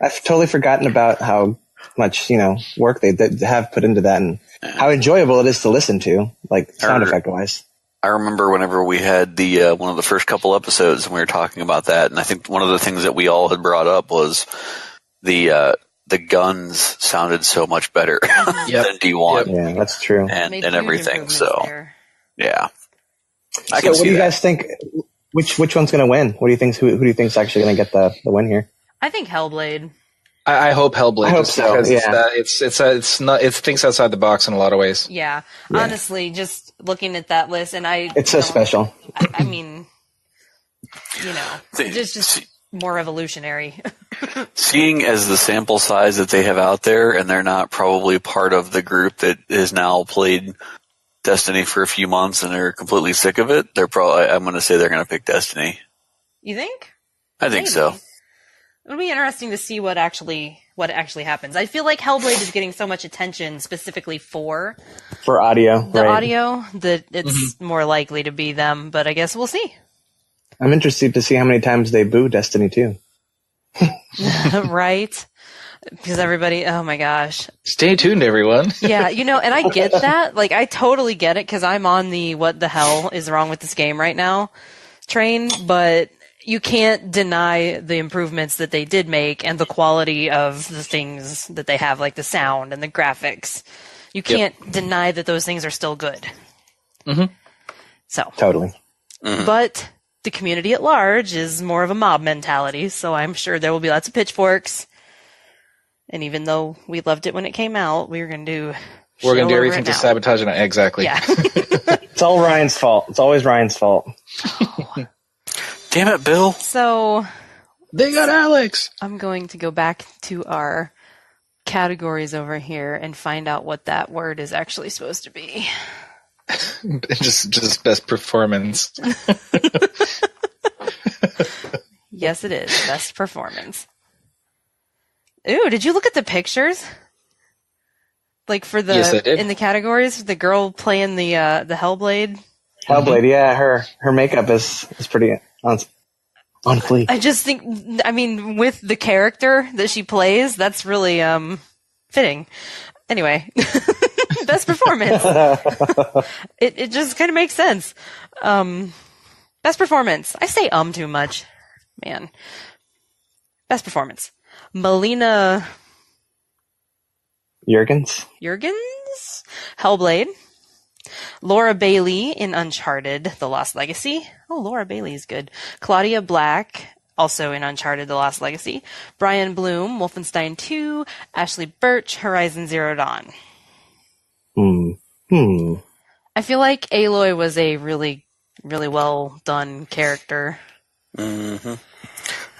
I've totally forgotten about how much, work they have put into that and how enjoyable it is to listen to, like sound effect wise. I remember whenever we had the one of the first couple episodes and we were talking about that, and I think one of the things that we all had brought up was the guns sounded so much better than D1. Yeah, that's true. And everything. So yeah. So what do you guys think? Which one's going to win? What do you think? Who do you think is actually going to get the win here? I think Hellblade. I hope Hellblade. I hope so. Yeah. It thinks outside the box in a lot of ways. Yeah. Honestly, just looking at that list, and it's so special. I mean, it's just more revolutionary. Seeing as the sample size that they have out there, and they're not probably part of the group that has now played Destiny for a few months and they're completely sick of it, I'm going to say they're going to pick Destiny. You think? I think so. It'll be interesting to see what actually happens. I feel like Hellblade is getting so much attention specifically for audio, audio, that it's more likely to be them, but I guess we'll see. I'm interested to see how many times they boo Destiny 2. Right? Because everybody, oh my gosh. Stay tuned, everyone. Yeah, and I get that. Like, I totally get it, because I'm on the what the hell is wrong with this game right now train, but you can't deny the improvements that they did make and the quality of the things that they have, like the sound and the graphics. You can't deny that those things are still good. Mm-hmm. So. Totally. Mm-hmm. But the community at large is more of a mob mentality, so I'm sure there will be lots of pitchforks. And even though we loved it when it came out, we're going to do everything to sabotage it. Exactly. Yeah. It's all Ryan's fault. It's always Ryan's fault. Oh. Damn it, Bill. So they got Alex. I'm going to go back to our categories over here and find out what that word is actually supposed to be. just best performance. Yes, it is. Best performance. Ooh, did you look at the pictures? Like for Yes, I did. in the categories, the girl playing the Hellblade. Hellblade, yeah, her makeup is pretty on fleek. I just think, with the character that she plays, that's really fitting. Anyway, best performance. It just kind of makes sense. Best performance. I say too much, man. Best performance. Melina Juergens, Hellblade. Laura Bailey in Uncharted: The Lost Legacy. Oh, Laura Bailey is good. Claudia Black, also in Uncharted: The Lost Legacy. Brian Bloom, Wolfenstein 2. Ashley Birch, Horizon Zero Dawn. I feel like Aloy was a really, really well done character. Mm-hmm.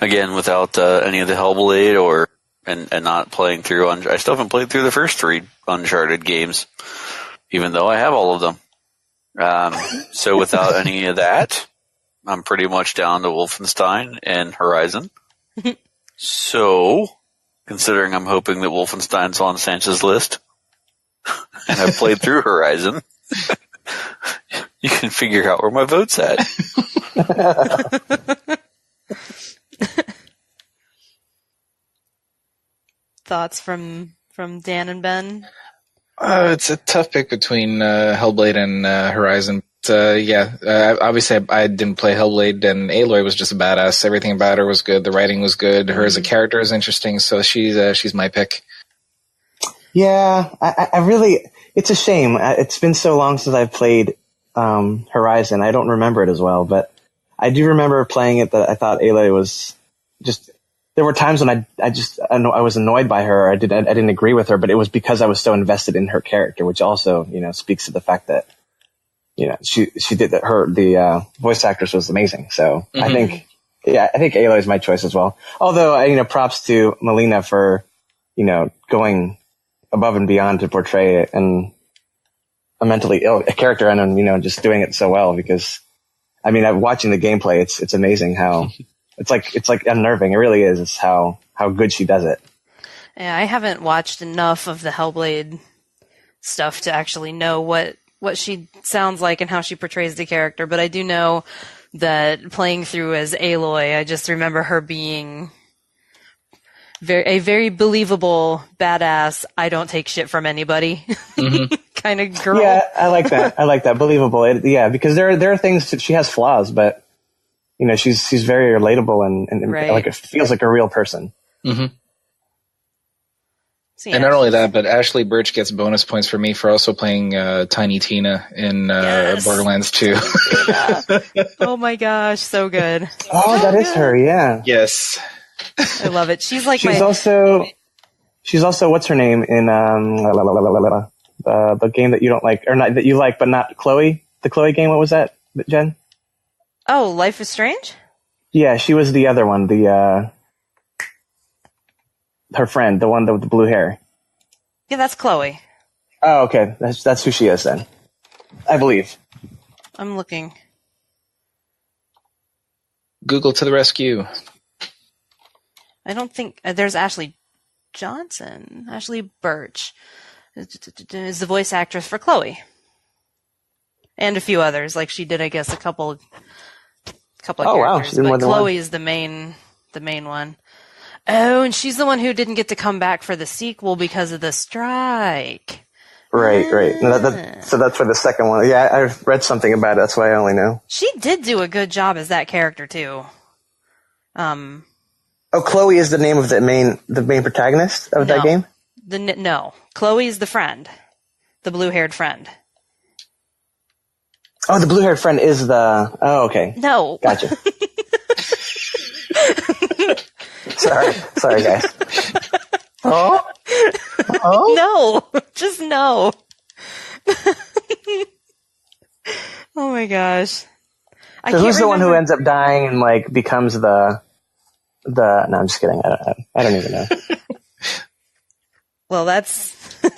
Again, without any of the Hellblade and not playing through. I still haven't played through the first 3 Uncharted games, even though I have all of them. So without any of that, I'm pretty much down to Wolfenstein and Horizon. So, considering I'm hoping that Wolfenstein's on Sanchez's list, and I've played through Horizon, You can figure out where my vote's at. Thoughts from Dan and Ben? It's a tough pick between Hellblade and Horizon. Obviously I didn't play Hellblade, and Aloy was just a badass. Everything about her was good. The writing was good. Her as a character is interesting, so she's my pick. Yeah, I really, it's a shame. It's been so long since I've played Horizon. I don't remember it as well, but I do remember playing it that I thought Aloy was just, there were times when I was annoyed by her. I didn't agree with her, but it was because I was so invested in her character, which also, speaks to the fact that, she did that. The voice actress was amazing. So I think Aloy is my choice as well. Although, props to Melina for, going above and beyond to portray a mentally ill character and, just doing it so well, because watching the gameplay, it's amazing how it's like unnerving. It really is. It's how good she does it. Yeah, I haven't watched enough of the Hellblade stuff to actually know what she sounds like and how she portrays the character, but I do know that playing through as Aloy, I just remember her being a very believable, badass, I don't take shit from anybody kind of girl. Yeah, I like that. Believable. Because there are things that she has flaws, but she's very relatable and right. Like it feels like a real person. Mm-hmm. So, yeah, and not only that, but Ashley Birch gets bonus points for me for also playing Tiny Tina in Borderlands 2. Oh my gosh, so good. Oh, that is her, yeah. Yes. I love it. She's also what's her name in the game that you don't like, or not that you like, but not Chloe. The Chloe game. What was that, Jen? Oh, Life is Strange? Yeah, she was the other one. Her friend, the one with the blue hair. Yeah, that's Chloe. Oh, okay. That's who she is then. I believe. I'm looking. Google to the rescue. I don't think there's Ashley Johnson. Ashley Birch is the voice actress for Chloe, and a few others. Like she did, I guess, a couple of characters. Wow, she did more than Chloe one. is the main one. Oh, and she's the one who didn't get to come back for the sequel because of the strike. Right. So that's for the second one. Yeah, I read something about it. That's why I only know. She did do a good job as that character too. Oh, Chloe is the name of the main protagonist of that game? No. Chloe is the friend. The blue-haired friend. Oh, the blue-haired friend is the... Oh, okay. No. Gotcha. Sorry, guys. Oh? No. Just no. Oh my gosh. So who's the one who ends up dying and becomes the... No, I'm just kidding. I don't even know. Well, that's... I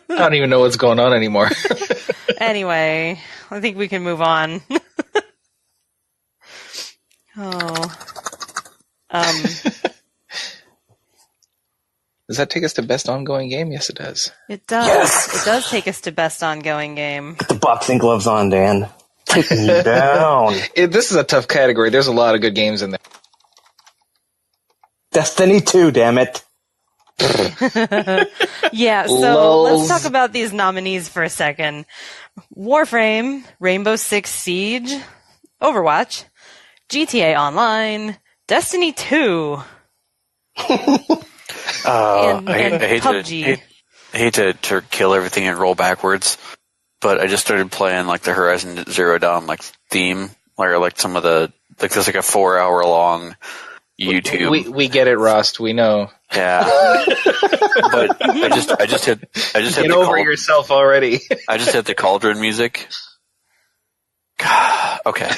don't even know what's going on anymore. Anyway, I think we can move on. Does that take us to best ongoing game? Yes, it does. It does. Yes! It does take us to best ongoing game. Put the boxing gloves on, Dan. Take me down. This is a tough category. There's a lot of good games in there. Destiny 2, damn it. Yeah, so let's talk about these nominees for a second. Warframe, Rainbow Six Siege, Overwatch, GTA Online, Destiny 2, and PUBG. I hate to kill everything and roll backwards, but I just started playing the Horizon Zero Dawn theme, or some of the there's a 4-hour long YouTube. We get it, Rust. We know. Yeah, but I just hit Get over yourself already. I just hit the Cauldron music. Okay,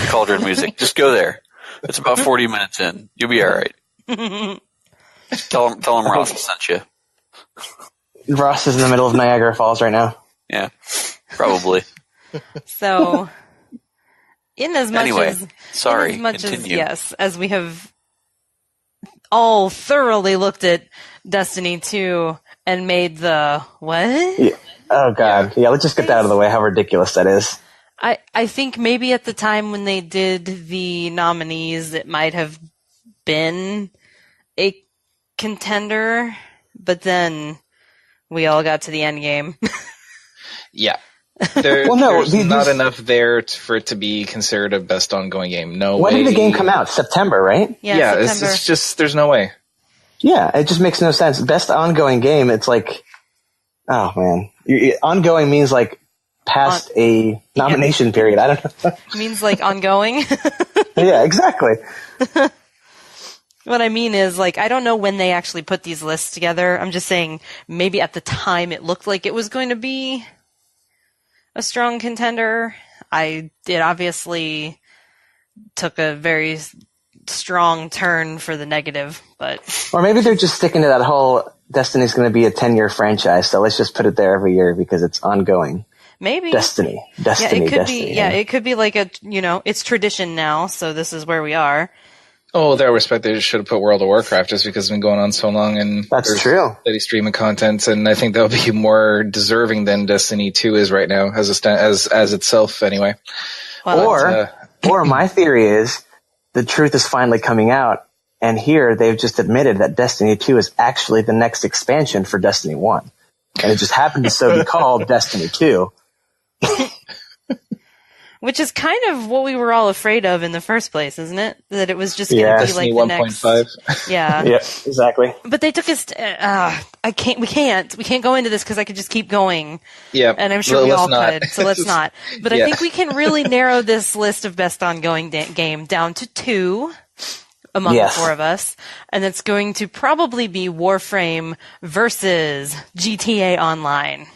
Cauldron music. Just go there. It's about 40 minutes in. You'll be all right. Tell him Ross sent you. Ross is in the middle of Niagara Falls right now. Yeah, probably. So, Continue. As we have all thoroughly looked at Destiny 2 and made the what? Oh God, yeah. Let's just get that out of the way. How ridiculous that is. I think maybe at the time when they did the nominees, it might have been a contender, but then we all got to the end game. Yeah. There's not enough there for it to be considered a best ongoing game. No when way. When did the game come out? September, right? Yeah, it's just, there's no way. Yeah, it just makes no sense. Best ongoing game, it's like, oh man. Ongoing means like past a nomination period. I don't know. Means like ongoing? Yeah, exactly. What I mean is, like, I don't know when they actually put these lists together. I'm just saying maybe at the time it looked like it was going to be a strong contender. It obviously took a very strong turn for the negative, but... Or maybe they're just sticking to that whole Destiny's going to be a 10-year franchise, so let's just put it there every year because it's ongoing. Maybe. Destiny. Yeah, it could Destiny. be, yeah, it could be like it's tradition now, so this is where we are. Oh, with that respect, they should have put World of Warcraft just because it's been going on so long, and that's true. Steady stream of content, and I think that'll be more deserving than Destiny 2 is right now, as itself anyway. Well, or my theory is the truth is finally coming out, and here they've just admitted that Destiny 2 is actually the next expansion for Destiny 1, and it just happened to so be called Destiny 2. Which is kind of what we were all afraid of in the first place, isn't it? That it was just going to be like the next 1.5. Yeah. Yeah, exactly. But they took us. We can't go into this because I could just keep going. Yeah, and I'm sure we all could. So let's not. But I think we can really narrow this list of best ongoing game down to 2 among the 4 of us, and it's going to probably be Warframe versus GTA Online.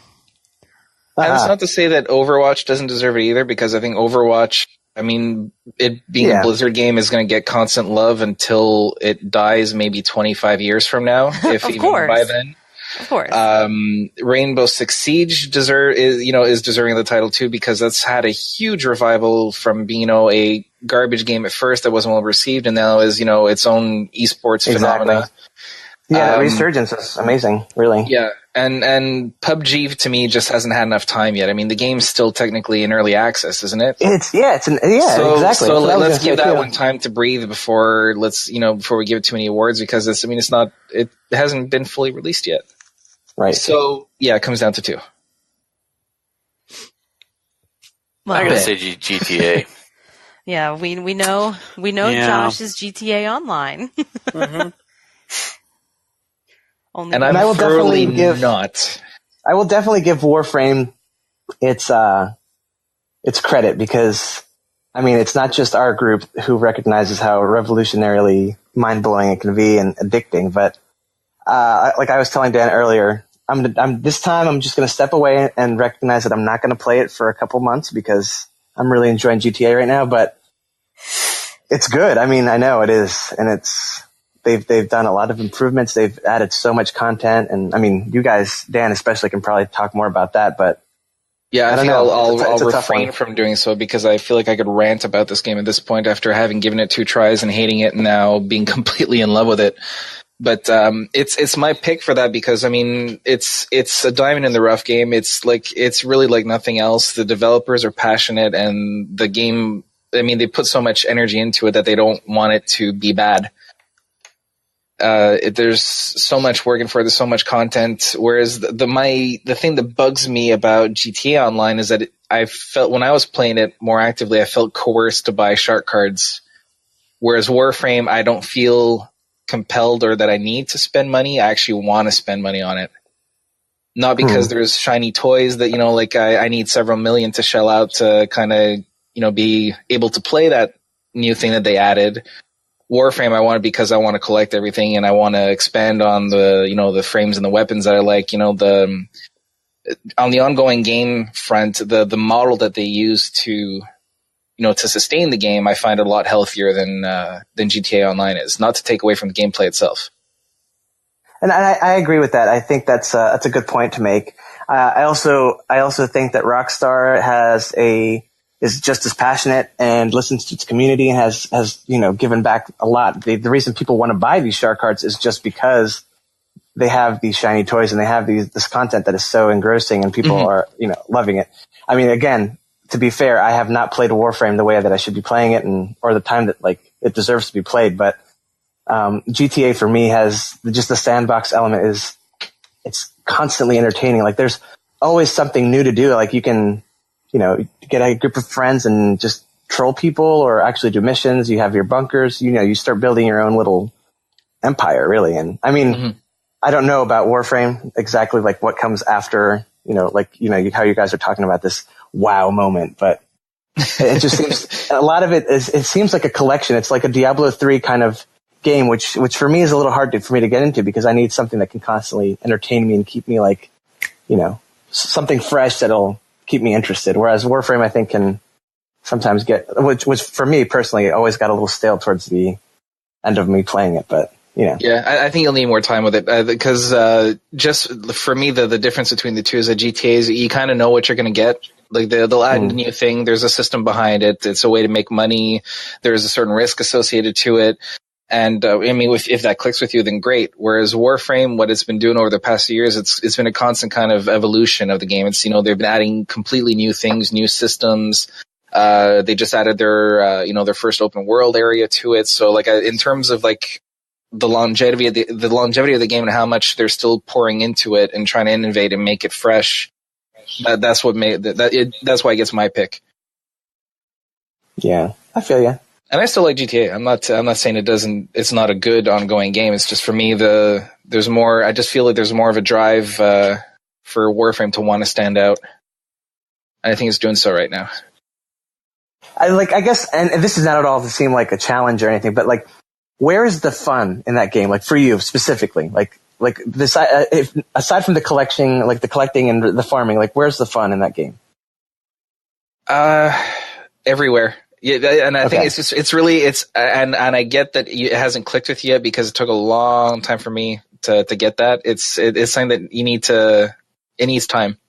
That's not to say that Overwatch doesn't deserve it either, because I think Overwatch, I mean, it being a Blizzard game is going to get constant love until it dies maybe 25 years from now, if even by then. Of course. Rainbow Six Siege is deserving of the title too, because that's had a huge revival from being, a garbage game at first that wasn't well received, and now is, its own esports phenomena. Yeah, the resurgence is amazing, really. Yeah, and PUBG to me just hasn't had enough time yet. I mean, the game's still technically in early access, isn't it? Exactly. So let's give that one time to breathe before we give it too many awards, because it hasn't been fully released yet. Right. So yeah, it comes down to 2. Well, I gotta say GTA. Yeah, we know Josh's GTA Online. Mm-hmm. And I will definitely not. I will definitely give Warframe its credit, because it's not just our group who recognizes how revolutionarily mind-blowing it can be and addicting, but like I was telling Dan earlier, this time I'm just going to step away and recognize that I'm not going to play it for a couple months because I'm really enjoying GTA right now, but it's good. I know it is, and they've done a lot of improvements. They've added so much content, and you guys, Dan especially, can probably talk more about that, but yeah, I think I'll it's refrain from doing so, because I feel like I could rant about this game at this point after having given it 2 tries and hating it and now being completely in love with it. But it's my pick for that, because it's a diamond in the rough game. It's really like nothing else. The developers are passionate, and the game, they put so much energy into it that they don't want it to be bad. There's so much working for it. There's so much content. Whereas the thing that bugs me about GTA Online is that I felt when I was playing it more actively, I felt coerced to buy shark cards. Whereas Warframe, I don't feel compelled or that I need to spend money. I actually want to spend money on it. Not because there's shiny toys that, I need several million to shell out to kind of, be able to play that new thing that they added. Warframe, I want it because I want to collect everything, and I want to expand on the frames and the weapons that I like. On the ongoing game front, the model that they use to sustain the game, I find it a lot healthier than GTA Online is. Not to take away from the gameplay itself. And I agree with that. I think that's a good point to make. I also think that Rockstar is just as passionate and listens to its community and has given back a lot. The reason people want to buy these shark cards is just because they have these shiny toys and they have this content that is so engrossing and people are, loving it. I mean, again, to be fair, I have not played Warframe the way that I should be playing it or the time that it deserves to be played. But, GTA for me has just the sandbox element it's constantly entertaining. Like there's always something new to do. Like you can, get a group of friends and just troll people or actually do missions. You have your bunkers, you start building your own little empire really. And I mean, I don't know about Warframe exactly like what comes after, how you guys are talking about this wow moment, but it just seems a lot of it seems like a collection. It's like a Diablo 3 kind of game, which for me is a little hard for me to get into because I need something that can constantly entertain me and keep me something fresh that'll keep me interested. Whereas Warframe, I think, can sometimes which for me personally, always got a little stale towards the end of me playing it, but Yeah, I think you'll need more time with it because just for me, the difference between the two is that GTA's, you kind of know what you're going to get. Like they'll add a new thing. There's a system behind it. It's a way to make money. There's a certain risk associated to it. And I mean, if that clicks with you, then great. Whereas Warframe, what it's been doing over the past few years, it's been a constant kind of evolution of the game. It's they've been adding completely new things, new systems. They just added their their first open world area to it. So in terms of the longevity of the game and how much they're still pouring into it and trying to innovate and make it fresh, that's what that's why it gets my pick. Yeah, I feel you. And I still like GTA. I'm not saying it's not a good ongoing game. It's just for me, there's more, I just feel like there's more of a drive, for Warframe to want to stand out. And I think it's doing so right now. I guess, and this is not at all to seem like a challenge or anything, but where is the fun in that game? Like for you specifically, this, aside from the collecting, the collecting and the farming, where's the fun in that game? Everywhere. Yeah, and I think and I get that it hasn't clicked with you yet because it took a long time for me to get that. It's something that it needs time.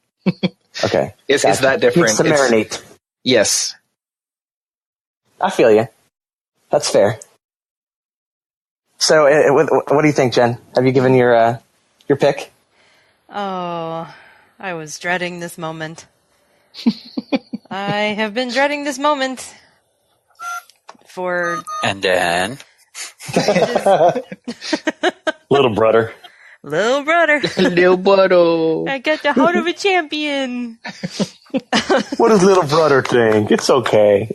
Okay. It's that different. It needs to marinate. Yes. I feel you. That's fair. So, what do you think, Jen? Have you given your pick? Oh, I was dreading this moment. I have been dreading this moment for... And then... Little brother. Little brother. Little brother. I got the heart of a champion. What does little brother think? It's okay.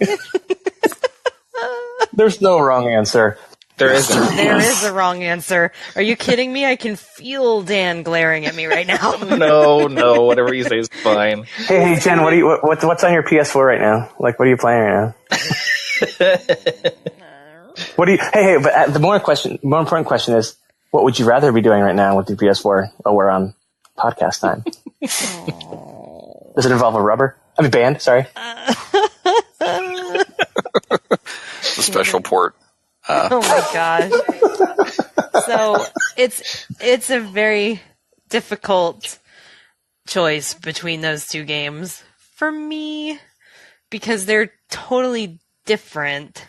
There's no wrong answer. There isn't. There is a wrong answer. Are you kidding me? I can feel Dan glaring at me right now. No, whatever you say is fine. Hey, Jen, what's on your PS4 right now? What are you playing right now? But the more important question is, what would you rather be doing right now with your PS4? Oh, we're on podcast time. Does it involve a band? Sorry. The special port. Oh my gosh. So it's a very difficult choice between those two games for me because they're totally different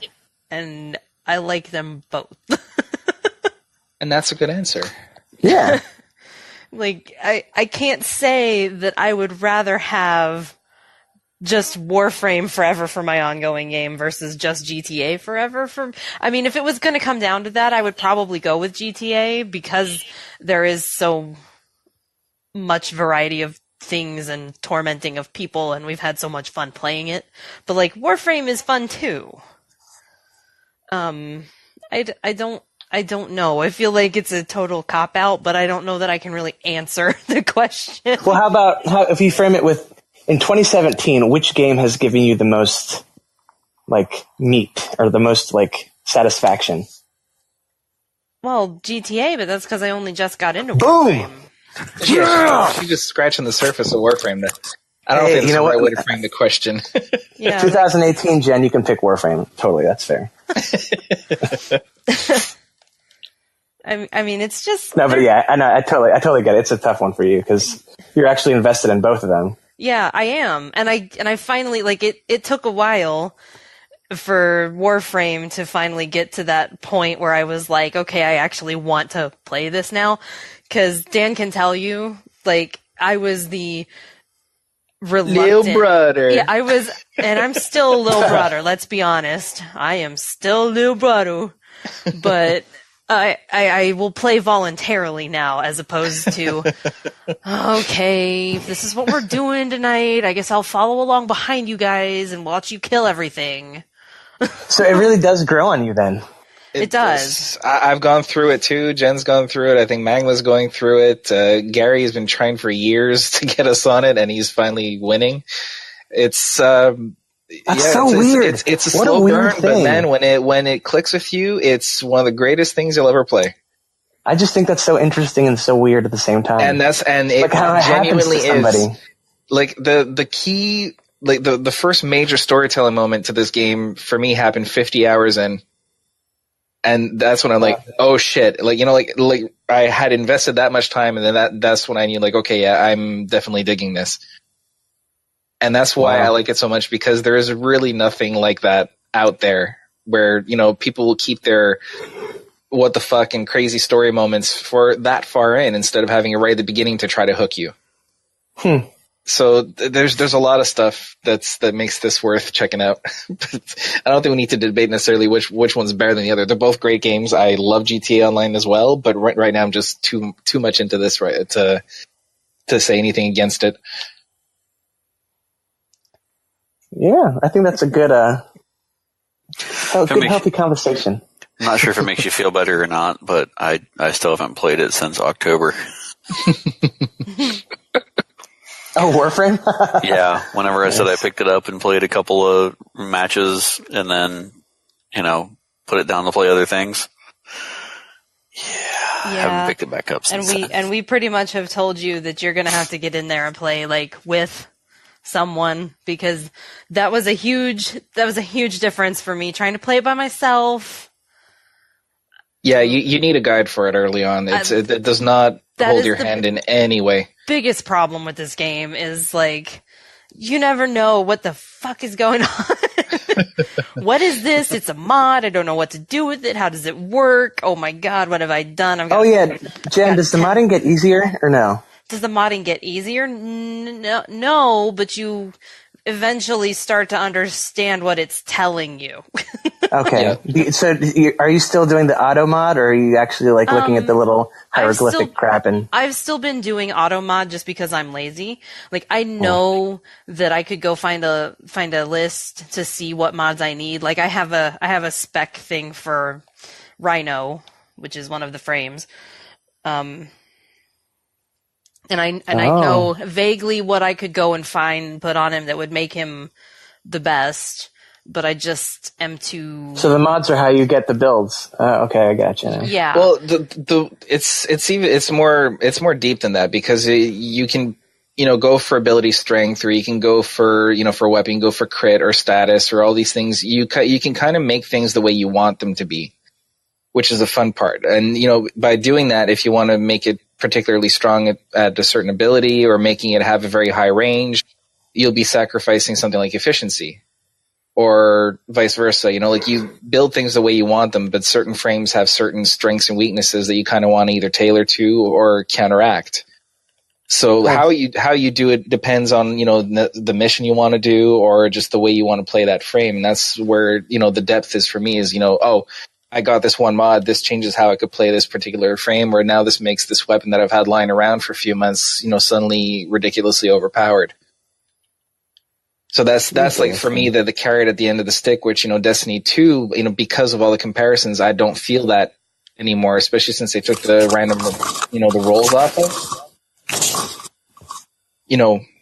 and I like them both. And that's a good answer. Yeah. I can't say that I would rather have just Warframe forever for my ongoing game versus just GTA forever. If it was going to come down to that, I would probably go with GTA because there is so much variety of things and tormenting of people, and we've had so much fun playing it. But Warframe is fun too. I don't know. I feel like it's a total cop out, but I don't know that I can really answer the question. Well, how if you frame it with, in 2017, which game has given you the most, meat, or the most, satisfaction? Well, GTA, but that's because I only just got into Boom! Warframe. Yeah! You're just scratching the surface of Warframe. I don't think that's the right way to frame the question. Yeah, 2018, Jen, you can pick Warframe. Totally, that's fair. It's just... No, but yeah, I totally get it. It's a tough one for you, because you're actually invested in both of them. Yeah, I am. And I finally, it took a while for Warframe to finally get to that point where I was like, okay, I actually want to play this now. Because Dan can tell you, like, I was the reluctant... Little brother. Yeah, I was... And I'm still a little brother, let's be honest. I am still a little brother. But I will play voluntarily now, as opposed to, okay, if this is what we're doing tonight, I guess I'll follow along behind you guys and watch you kill everything. So it really does grow on you then. It does. I've gone through it too. Jen's gone through it. I think Magma's going through it. Gary has been trying for years to get us on it, and he's finally winning. It's That's so weird. It's a What slow a weird burn, thing. but man, when it clicks with you, it's one of the greatest things you'll ever play. I just think that's so interesting and so weird at the same time. And it like how it genuinely happens to somebody. is. Like the key, like the first major storytelling moment to this game for me happened 50 hours in. And that's when I'm like, oh shit. Like, like I had invested that much time, and then that's when I knew, like, okay, yeah, I'm definitely digging this. And that's why I like it so much, because there is really nothing like that out there where, people will keep their what the fuck and crazy story moments for that far in, instead of having it right at the beginning to try to hook you. So there's a lot of stuff that makes this worth checking out. But I don't think we need to debate necessarily which one's better than the other. They're both great games. I love GTA Online as well, but right now I'm just too much into this to say anything against it. Yeah, I think that's a good healthy conversation. I'm not sure if it makes you feel better or not, but I still haven't played it since October. Oh, Warframe? Yeah, whenever I said I picked it up and played a couple of matches and then, put it down to play other things. I haven't picked it back up since then. And we pretty much have told you that you're going to have to get in there and play, like, with someone, because that was a huge difference for me trying to play it by myself. Yeah, you need a guide for it early on. It does not hold your hand in any way. Biggest problem with this game is, like, you never know what the fuck is going on. What is this? It's a mod. I don't know what to do with it. How does it work? Oh my god, what have I done? Jen, does the modding get easier or no? Does the modding get easier? No, but you eventually start to understand what it's telling you. Okay. Yeah. So are you still doing the auto mod, or are you actually looking at the little hieroglyphic crap? And I've still been doing auto mod just because I'm lazy. Like, I know that I could go find a list to see what mods I need. Like, I have a spec thing for Rhino, which is one of the frames. And I know vaguely what I could go and find and put on him that would make him the best, but I just am too. So the mods are how you get the builds. Okay, I got you now. Yeah. Well, it's more deep than that, because you can go for ability strength, or you can go for for weapon, you can go for crit or status or all these things. You can kind of make things the way you want them to be, which is the fun part. And by doing that, if you want to make it particularly strong at a certain ability, or making it have a very high range, you'll be sacrificing something like efficiency, or vice versa. You build things the way you want them, but certain frames have certain strengths and weaknesses that you kind of want to either tailor to or counteract. So how you do it depends on the mission you want to do, or just the way you want to play that frame. And that's where the depth is for me. Is I got this one mod, this changes how I could play this particular frame, or now this makes this weapon that I've had lying around for a few months, suddenly ridiculously overpowered. So that's like, for me, the carrot at the end of the stick, which, Destiny 2, because of all the comparisons, I don't feel that anymore, especially since they took the random, the rolls off of.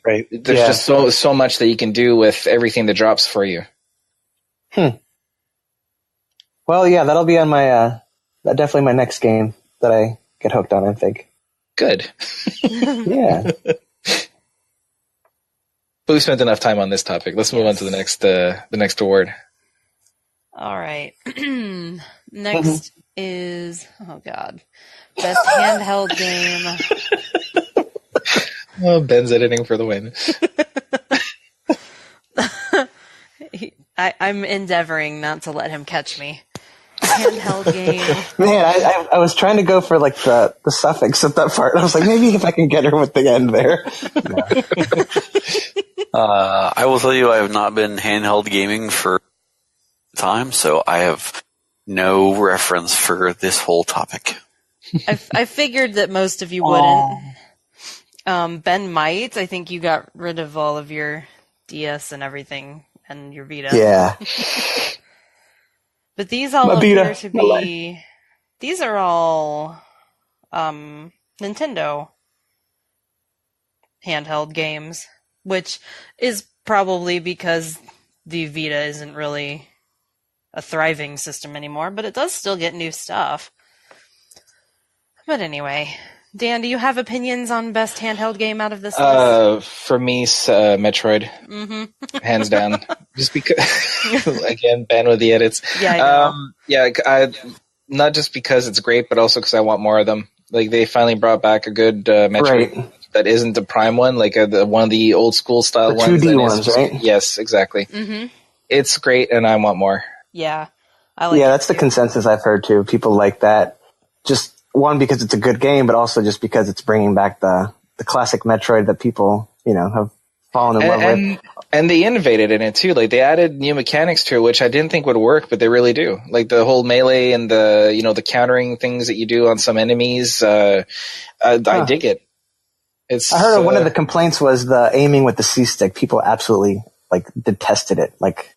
Right. There's just so much that you can do with everything that drops for you. Well, yeah, that'll be on my definitely my next game that I get hooked on, I think. Good. Yeah. But we spent enough time on this topic. Let's move on to the next award. All right. Next is, oh god, best handheld game. Oh, Ben's editing for the win. I'm endeavoring not to let him catch me. handheld game. Man, I was trying to go for like the suffix of that part. I was like, maybe if I can get her with the end there. I will tell you, I have not been handheld gaming for time, so I have no reference for this whole topic. I figured that most of you wouldn't. Ben might. I think you got rid of all of your DS and everything and your Vita. Yeah. But these all appear to be... These are all Nintendo handheld games, which is probably because the Vita isn't really a thriving system anymore, but it does still get new stuff. But anyway, Dan, do you have opinions on best handheld game out of this list? For me, Metroid. Hands down. Just because, again, Ben with the edits. Yeah, I know. Not just because it's great, but also because I want more of them. Like, they finally brought back a good Metroid that isn't the Prime one, like one of the old school style ones. 2D ones, right? Yes, exactly. Mm-hmm. It's great, and I want more. Yeah. I like that's the consensus I've heard, too. People like that. Just, one, because it's a good game, but also just because it's bringing back the classic Metroid that people, have fallen in love with. And they innovated in it too. Like, they added new mechanics to it, which I didn't think would work, but they really do. Like the whole melee and the countering things that you do on some enemies. I dig it. I heard one of the complaints was the aiming with the C-stick. People absolutely detested it. Like,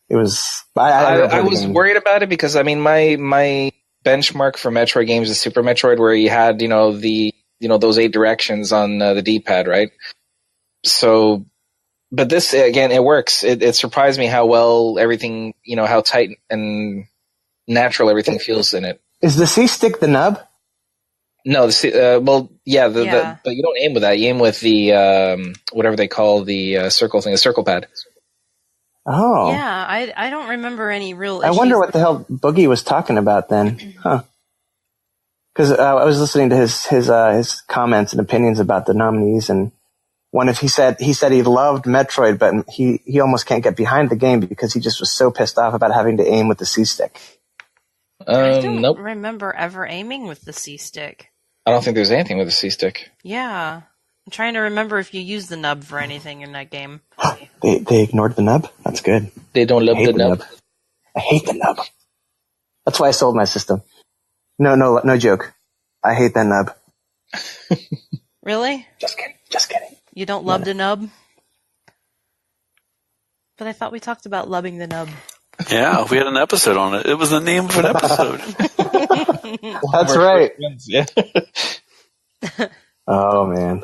it was. I was worried about it because my benchmark for Metroid games is Super Metroid, where you had those 8 directions on the D-pad, right? So. But this, again, it works. It surprised me how well everything, how tight and natural everything feels in it. Is the C-stick the nub? No, but you don't aim with that. You aim with the, whatever they call the circle thing, the circle pad. Oh. Yeah, I don't remember any real issues. I wonder what the hell Boogie was talking about then. Huh. Because I was listening to his comments and opinions about the nominees, and he said he loved Metroid, but he almost can't get behind the game because he just was so pissed off about having to aim with the C-stick. I don't remember ever aiming with the C-stick. I don't think there's anything with the C-stick. Yeah. I'm trying to remember if you use the nub for anything in that game. They ignored the nub? That's good. They don't love the nub. I hate the nub. That's why I sold my system. No joke. I hate that nub. Really? Just kidding. You don't love the nub? But I thought we talked about loving the nub. Yeah, we had an episode on it. It was the name of an episode. That's right. Yeah. Oh, man.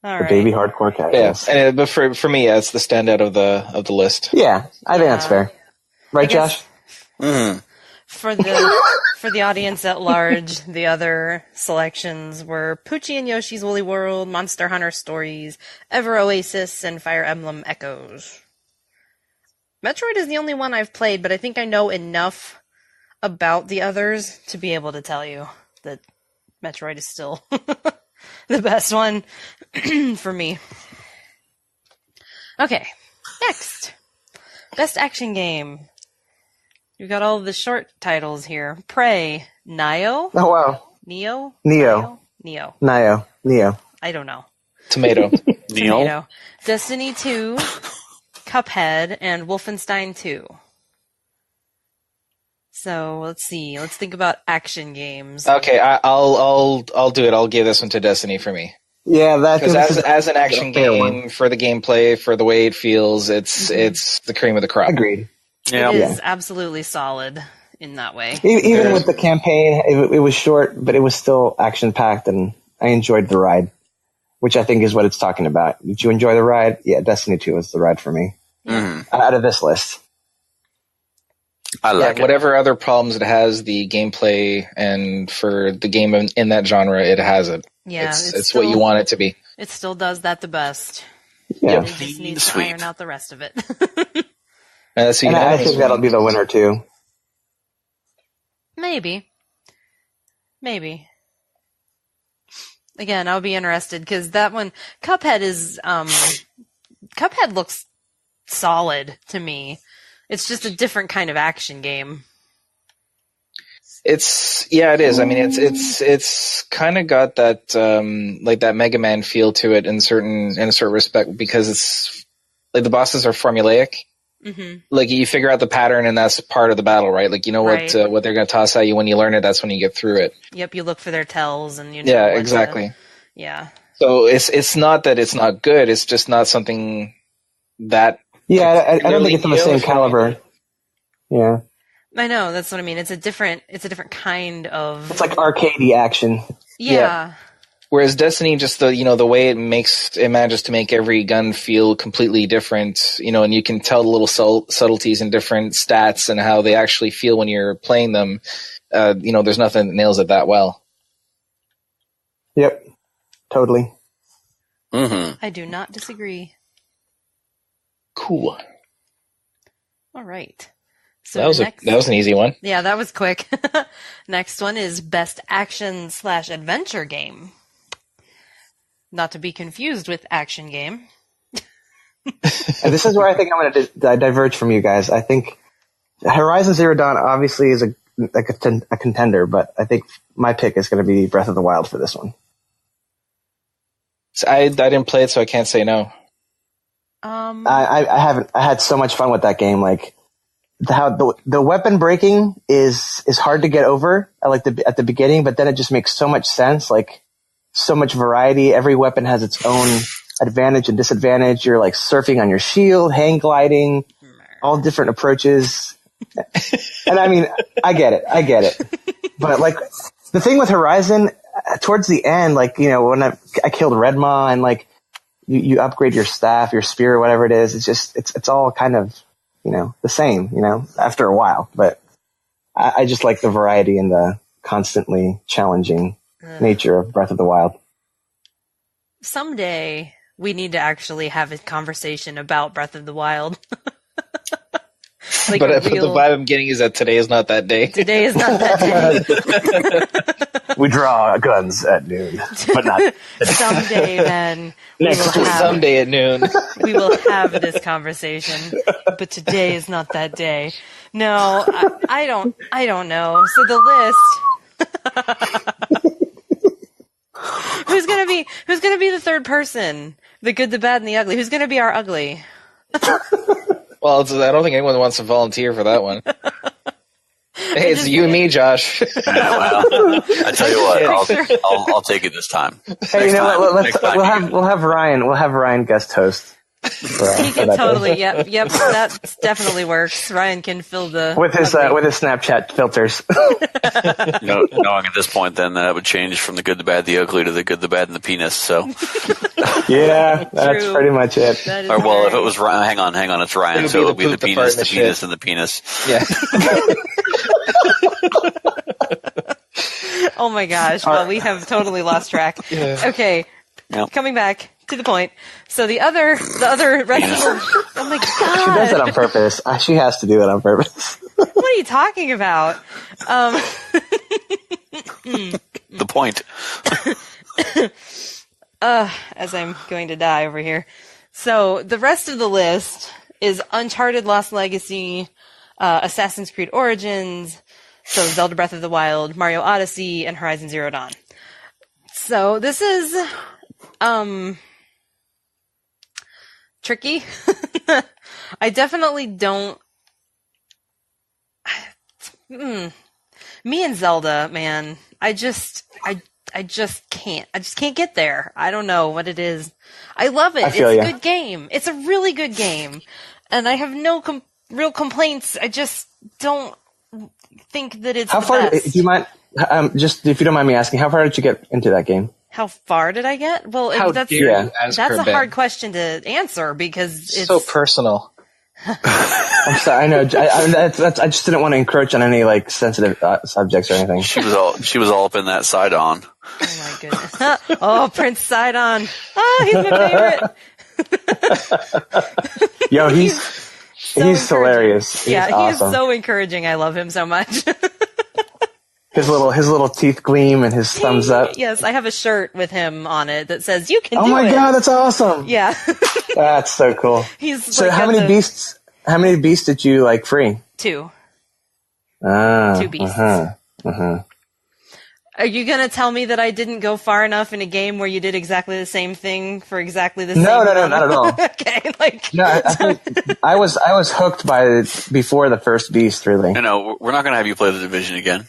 All the right. baby hardcore casuals. Yeah, but for me, it's the standout of the list. Yeah, I think that's fair. Right, Josh? Mm. For the audience at large, the other selections were Poochie and Yoshi's Woolly World, Monster Hunter Stories, Ever Oasis, and Fire Emblem Echoes. Metroid is the only one I've played, but I think I know enough about the others to be able to tell you that Metroid is still the best one for me. Okay, next. Best action game. We've got all of the short titles here. Prey, Nioh? Oh, wow. Neo. I don't know. Tomato. Tomato. Destiny 2, Cuphead, and Wolfenstein 2. So let's see. Let's think about action games. Okay, I'll do it. I'll give this one to Destiny for me. Yeah, that because as an action game, for the gameplay, for the way it feels, it's the cream of the crop. Agreed. It is absolutely solid in that way. Even with the campaign, it was short, but it was still action-packed, and I enjoyed the ride, which I think is what it's talking about. Did you enjoy the ride? Yeah, Destiny 2 was the ride for me. Out of this list. I like it. Whatever other problems it has, the gameplay, and for the game in that genre, it has it. Yeah, it's what you want it to be. It still does that the best. Yeah. It just needs to iron out the rest of it. And I think that'll be the winner too. Maybe. Again, I'll be interested because that one, Cuphead looks solid to me. It's just a different kind of action game. It is. I mean, it's kind of got that like that Mega Man feel to it in a certain respect, because it's like the bosses are formulaic. Mm-hmm. Like you figure out the pattern, and that's part of the battle, right? Like you know what they're going to toss at you when you learn it. That's when you get through it. Yep, you look for their tells, and you know. Yeah, exactly. Yeah. So it's not that it's not good. It's just not something that. Yeah, I don't think it's on the same caliber. Yeah. I know, that's what I mean. It's a different kind of. It's like arcadey action. Yeah. Whereas Destiny, just the way it manages to make every gun feel completely different, and you can tell the little subtleties in different stats and how they actually feel when you're playing them. There's nothing that nails it that well. Yep. Totally. Mm-hmm. I do not disagree. Cool. All right. So that was an easy one. Yeah, that was quick. Next one is Best Action/Adventure Game. Not to be confused with Action Game. And this is where I think I'm going to diverge from you guys. I think Horizon Zero Dawn obviously is a contender, but I think my pick is going to be Breath of the Wild for this one. So I didn't play it, so I can't say no. I haven't. I had so much fun with that game. Like how the weapon breaking is hard to get over at the beginning, but then it just makes so much sense. Like so much variety. Every weapon has its own advantage and disadvantage. You're like surfing on your shield, hang gliding, all different approaches. And I mean, I get it. But like the thing with Horizon, towards the end, like, when I killed Redmaw and like you upgrade your staff, your spear, or whatever it is, it's all kind of, the same, after a while. But I just like the variety and the constantly challenging nature of Breath of the Wild. Someday we need to actually have a conversation about Breath of the Wild. But the vibe I'm getting is that today is not that day. Today is not that day. We draw guns at noon, but not someday. Then someday at noon, we will have this conversation. But today is not that day. No, I don't know. So the list. Who's gonna be the third person? The good, the bad, and the ugly. Who's gonna be our ugly? Well, I don't think anyone wants to volunteer for that one. Hey, it's you and me, Josh. Yeah, well, I tell you what, I'll take it this time. Hey, we'll have Ryan. We'll have Ryan guest host. He can totally. Yep. That definitely works. Ryan can fill the with his Snapchat filters. Knowing at this point, then that would change from the good, the bad, the ugly to the good, the bad, and the penis. So, yeah, that's True. Pretty much it. Or well, if it was Ryan, hang on, it's Ryan, so it'll be the penis, the penis, and the penis. Yeah. Oh my gosh! Well, we have totally lost track. Yeah. Okay, Coming back to the point. So the other rest of the, oh my god, she does it on purpose. She has to do it on purpose. What are you talking about? The point. As I'm going to die over here. So the rest of the list is Uncharted Lost Legacy, Assassin's Creed Origins, so Zelda Breath of the Wild, Mario Odyssey, and Horizon Zero Dawn. So this is tricky. I definitely don't. Me and Zelda, man. I just can't. I just can't get there. I don't know what it is. I love it. It's a good game. It's a really good game, and I have no real complaints. I just don't think that it's. How far? Best. Do you mind? Just if you don't mind me asking, how far did you get into that game? How far did I get? Well, that's a hard question to answer because it's so personal. I'm sorry. I know. I just didn't want to encroach on any like sensitive subjects or anything. She was all up in that Sidon. Oh my goodness! Oh, Prince Sidon. Oh, he's my favorite. Yo, he's hilarious. He's awesome. He's so encouraging. I love him so much. His little teeth gleam and his thumbs up. Yes, I have a shirt with him on it that says "You can do it." Oh my god, that's awesome! Yeah, that's so cool. So how many beasts? How many beasts did you like free? 2. 2 beasts. Are you going to tell me that I didn't go far enough in a game where you did exactly the same thing for exactly the same No, not at all. Okay, like no, I think I was hooked by before the first Beast, really. No, we're not going to have you play the Division again.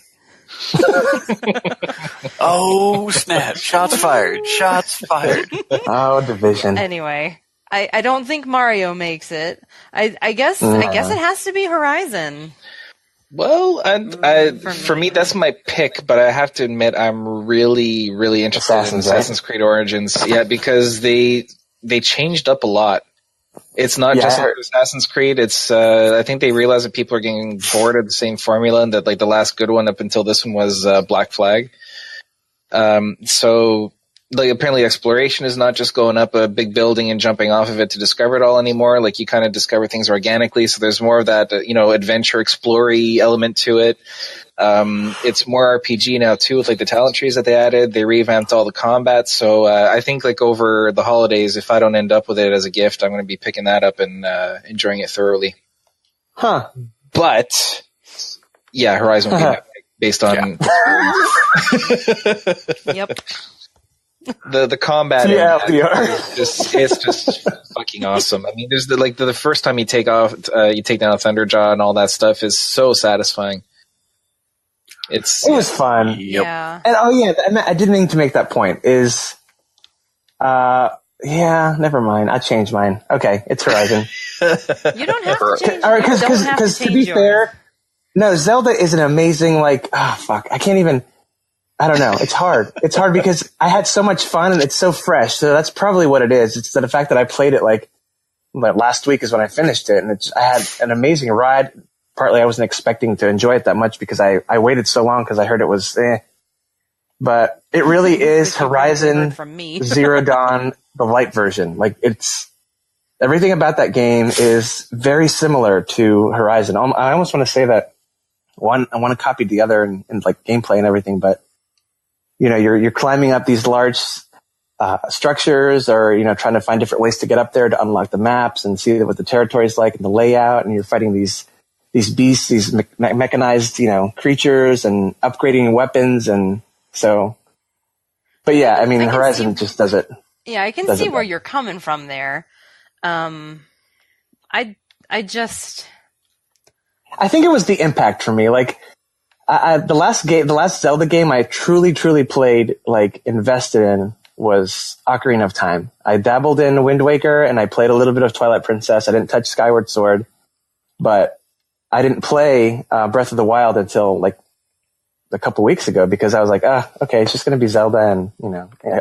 Oh, snap. Shots fired. Shots fired. Oh, Division. Anyway, I don't think Mario makes it. I guess it has to be Horizon. Well, for me, that's my pick, but I have to admit I'm really, really interested in Assassin's Creed Origins. Yeah, because they changed up a lot. It's not just like Assassin's Creed. It's I think they realized that people are getting bored of the same formula, and that like the last good one up until this one was Black Flag. So like apparently exploration is not just going up a big building and jumping off of it to discover it all anymore. Like you kind of discover things organically. So there's more of that, adventure explory element to it. It's more RPG now too, with like the talent trees that they added. They revamped all the combat. So, I think like over the holidays, if I don't end up with it as a gift, I'm going to be picking that up and, enjoying it thoroughly. Huh. But yeah, Horizon will be my pick based on Yep. The combat it's just fucking awesome. I mean, there's the first time you take down a Thunderjaw and all that stuff is so satisfying. It was fun. Yep. Yeah. And I didn't mean to make that point. Never mind. I changed mine. Okay, it's Horizon. You don't have to change. All right, because to be fair, no, Zelda is an amazing I can't even. I don't know. It's hard. It's hard because I had so much fun and it's so fresh. So that's probably what it is. It's the fact that I played it last week is when I finished it, and I had an amazing ride. Partly I wasn't expecting to enjoy it that much because I waited so long because I heard it was But it really is Horizon Zero Dawn, the light version. Like it's everything about that game is very similar to Horizon. I almost want to say that I want to copy the other in like gameplay and everything, but you're climbing up these large structures, or trying to find different ways to get up there to unlock the maps and see what the territory is like and the layout. And you're fighting these beasts, these mechanized creatures, and upgrading weapons. And so, but yeah, I mean, Horizon just does it. Yeah, I can see where you're coming from there. I think it was the impact for me. Like, the last Zelda game I truly played, invested in, was Ocarina of Time. I dabbled in Wind Waker and I played a little bit of Twilight Princess. I didn't touch Skyward Sword, but I didn't play Breath of the Wild until a couple weeks ago because I was like, okay, it's just going to be Zelda, and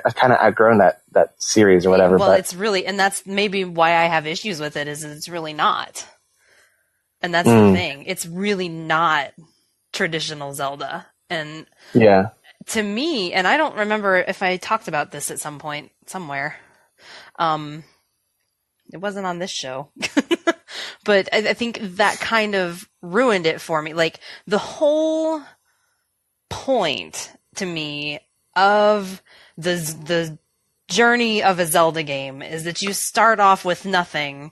I've kind of outgrown that series or whatever. Well, it's really, and that's maybe why I have issues with it, is it's really not. And that's the thing. It's really not traditional Zelda. And to me, and I don't remember if I talked about this at some point somewhere. It wasn't on this show. But I think that kind of ruined it for me. Like, the whole point to me of the journey of a Zelda game is that you start off with nothing,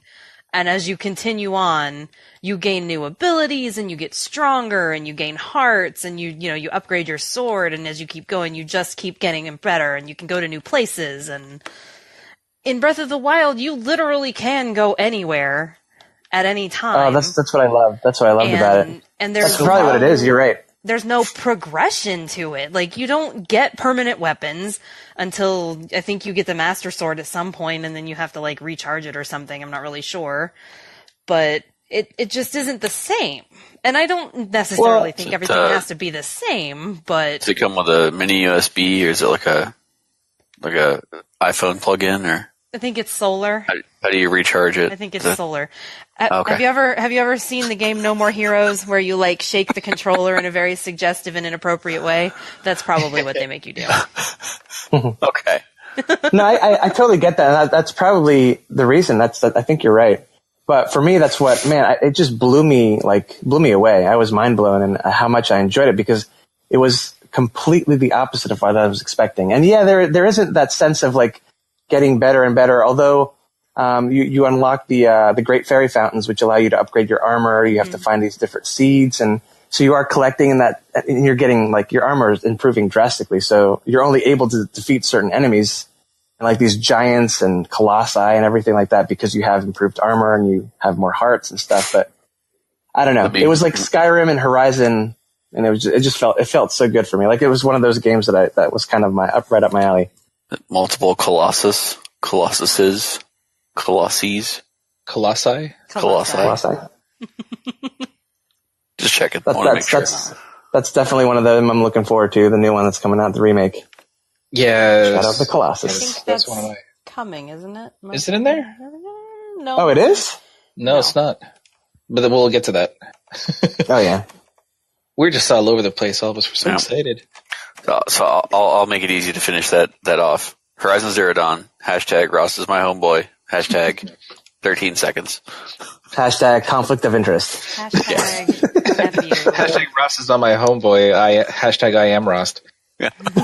and as you continue on, you gain new abilities, and you get stronger, and you gain hearts, and you upgrade your sword, and as you keep going, you just keep getting better, and you can go to new places. And in Breath of the Wild, you literally can go anywhere at any time. Oh, that's what I love. That's what I loved about it. And that's probably what it is. You're right. There's no progression to it. Like, you don't get permanent weapons until I think you get the Master Sword at some point, and then you have to recharge it or something. I'm not really sure. But it just isn't the same. And I don't necessarily think everything has to be the same, but... Does it come with a mini USB, or is it like a iPhone plug-in, or... I think it's solar. How do you recharge it? I think it's solar. Okay. Have you ever seen the game No More Heroes, where you shake the controller in a very suggestive and inappropriate way? That's probably what they make you do. Okay. No, I totally get that. That's probably the reason. I think you're right. But for me, that's what, it just blew me away. I was mind blown and how much I enjoyed it, because it was completely the opposite of what I was expecting. And yeah, there isn't that sense of getting better and better, although you unlock the Great Fairy Fountains, which allow you to upgrade your armor. You have to find these different seeds, and So you are collecting and you're getting like your armor is improving drastically. So you're only able to defeat certain enemies and like these giants and colossi and everything like that because you have improved armor and you have more hearts and stuff. But I don't know. It was like Skyrim and Horizon, and it felt so good for me. Like it was one of those games that was kind of right up my alley. Multiple Colossi. Just checking. That's definitely one of them I'm looking forward to. The new one that's coming out, the remake. Yeah, Shadow of the Colossus. I think that's one of my coming, isn't it? Is it in there? No. Oh, it is? No, it's not. But we'll get to that. Oh yeah. We're just all over the place. All of us were so excited. So I'll make it easy to finish that off. Horizon Zero Dawn. # Ross is my homeboy. # 13 seconds. # conflict of interest. # nephew. # Ross is not my homeboy. # I am Rost. Yeah. #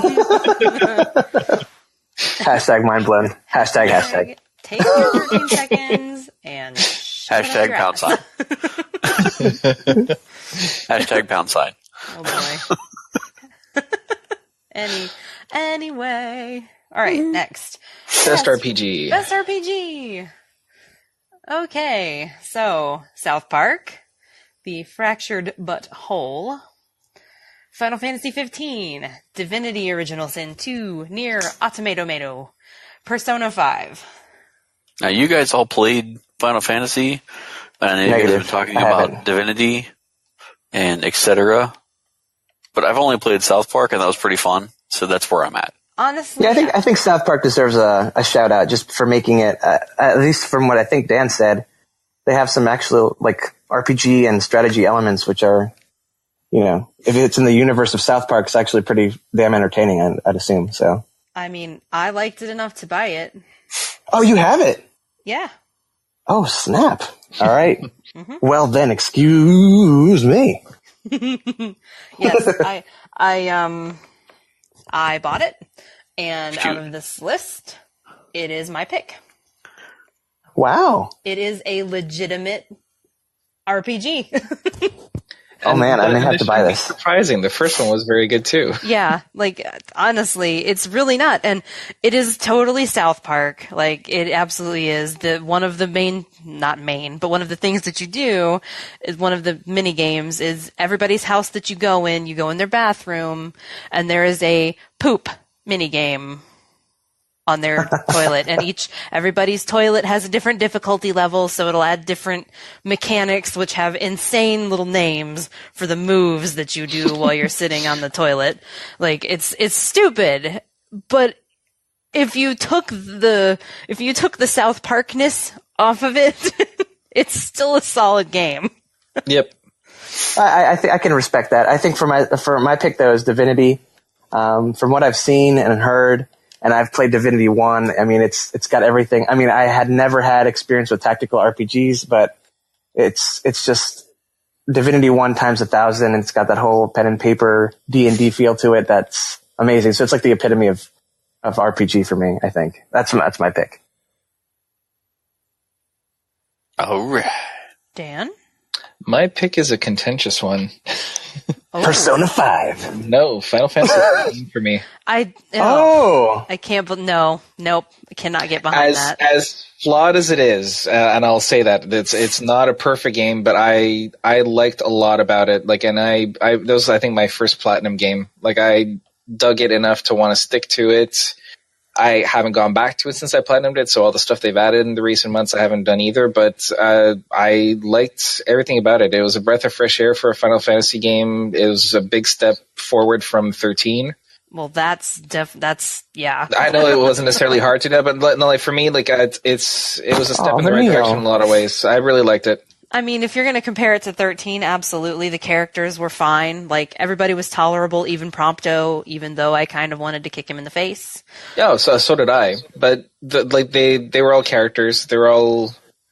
mind blown. #. Take your 13 seconds and #pound sign. #pound sign. Oh boy. Anyway. All right, next. Best RPG. Best RPG. Okay, so South Park, The Fractured But Whole, Final Fantasy 15, Divinity Original Sin 2, Nier Automata, Persona 5. Now, you guys all played Final Fantasy, and you guys have been talking about Divinity and etc. But I've only played South Park, and that was pretty fun, so that's where I'm at. Honestly, yeah, I think South Park deserves a shout out just for making it. At least from what I think Dan said, they have some actual like RPG and strategy elements, which are, if it's in the universe of South Park, it's actually pretty damn entertaining. I'd assume so. I mean, I liked it enough to buy it. Oh, you have it? Yeah. Oh, snap! All right. Mm-hmm. Well then, excuse me. Yes, I bought it, and out of this list, it is my pick. Wow. It is a legitimate RPG. Oh man, I may have to buy this. Surprising. The first one was very good too. Yeah, like honestly, it's really not, and it is totally South Park. Like it absolutely is. One of the one of the things that you do is one of the mini games is everybody's house that you go in their bathroom, and there is a poop mini game on their toilet, and everybody's toilet has a different difficulty level, so it'll add different mechanics which have insane little names for the moves that you do while you're sitting on the toilet. Like it's stupid, but if you took the South Parkness off of it, it's still a solid game. Yep. I think I can respect that. I think for my pick though is Divinity. From what I've seen and heard, and I've played Divinity 1. I mean, it's got everything. I mean, I had never had experience with tactical RPGs, but it's just Divinity 1 times 1,000. And it's got that whole pen and paper D&D feel to it. That's amazing. So it's like the epitome of RPG for me, I think. That's my pick. All right. Dan? My pick is a contentious one. Oh. Persona 5. No, Final Fantasy 15 for me. I can't. Nope. I cannot get behind that. As flawed as it is, and I'll say that it's not a perfect game, but I liked a lot about it. Like, and that was I think my first platinum game. Like, I dug it enough to want to stick to it. I haven't gone back to it since I platinumed it, so all the stuff they've added in the recent months I haven't done either, but I liked everything about it. It was a breath of fresh air for a Final Fantasy game. It was a big step forward from 13. Well, that's yeah. I know it wasn't necessarily hard to do, but no, like for me, like it was a step in the right direction in a lot of ways. I really liked it. I mean, if you're going to compare it to 13, absolutely. The characters were fine. Like, everybody was tolerable, even Prompto, even though I kind of wanted to kick him in the face. Yeah, so did I. But they were all characters. They were all,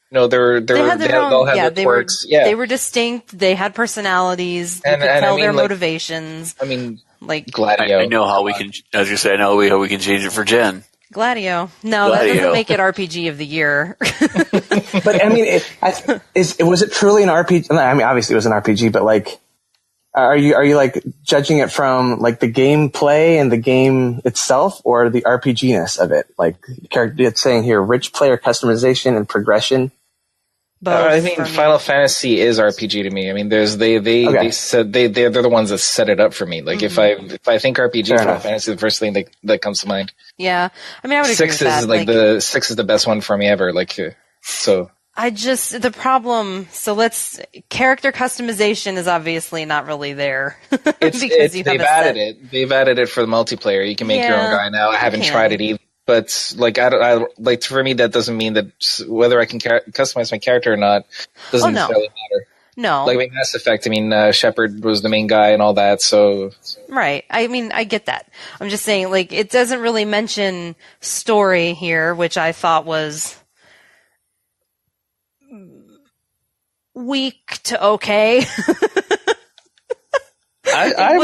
they all had their quirks. They were distinct. They had personalities. You could tell their motivations. I mean, like Gladio. I know how we can. As you say, I know how we can change it for Jen. Gladio. No, that doesn't make it RPG of the year. But I mean, was it truly an RPG? I mean, obviously it was an RPG, but like, Are you like judging it from like the gameplay and the game itself, or the RPGness of it? Like it's saying here, rich player customization and progression. Both. I mean, Final Fantasy is RPG to me. I mean, they said they're the ones that set it up for me. Like if I think RPG, Final Fantasy is the first thing that comes to mind. Yeah, I mean, I would agree with that. 6 is the best one for me ever. Like so. The problem. So character customization is obviously not really there. They've added it. They've added it for the multiplayer. You can make your own guy now. I haven't tried it either. But like for me, that doesn't mean that whether I can customize my character or not doesn't necessarily matter. No, like in Mass Effect, I mean, Shepard was the main guy and all that. So right. I mean, I get that. I'm just saying, like, it doesn't really mention story here, which I thought was weak to okay. I